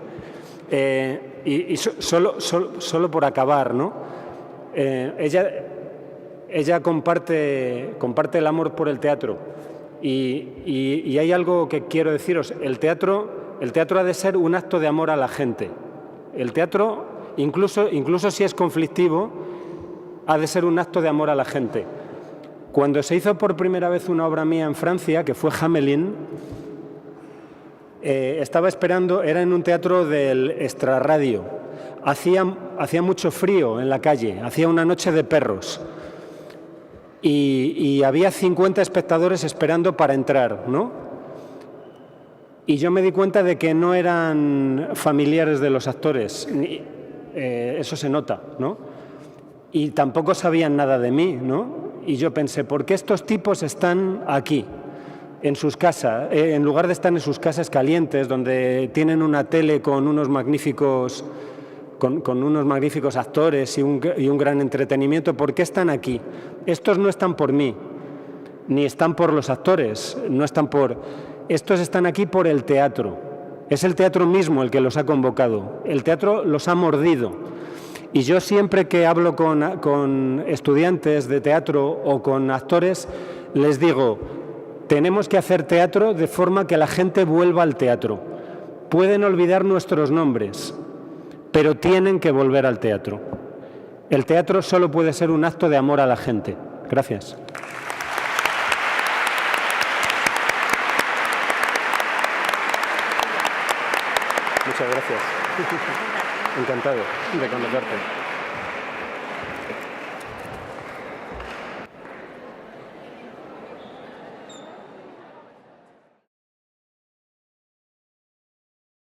Y solo por acabar, ¿no? Ella comparte el amor por el teatro, y hay algo que quiero deciros. El teatro ha de ser un acto de amor a la gente. El teatro, incluso si es conflictivo, ha de ser un acto de amor a la gente. Cuando se hizo por primera vez una obra mía en Francia, que fue Hamelin, estaba esperando, era en un teatro del extrarradio. Hacía mucho frío en la calle, hacía una noche de perros. Y había 50 espectadores esperando para entrar, ¿no? Y yo me di cuenta de que no eran familiares de los actores. Eso se nota, ¿no? Y tampoco sabían nada de mí, ¿no? Y yo pensé, ¿por qué estos tipos están aquí, en sus casas, en lugar de estar en sus casas calientes, donde tienen una tele con unos magníficos actores y un gran entretenimiento? ¿Por qué están aquí? Estos no están por mí, ni están por los actores, estos están aquí por el teatro. Es el teatro mismo el que los ha convocado. El teatro los ha mordido. Y yo siempre que hablo con estudiantes de teatro o con actores, les digo, tenemos que hacer teatro de forma que la gente vuelva al teatro. Pueden olvidar nuestros nombres, pero tienen que volver al teatro. El teatro solo puede ser un acto de amor a la gente. Gracias. Muchas gracias. Encantado de conocerte.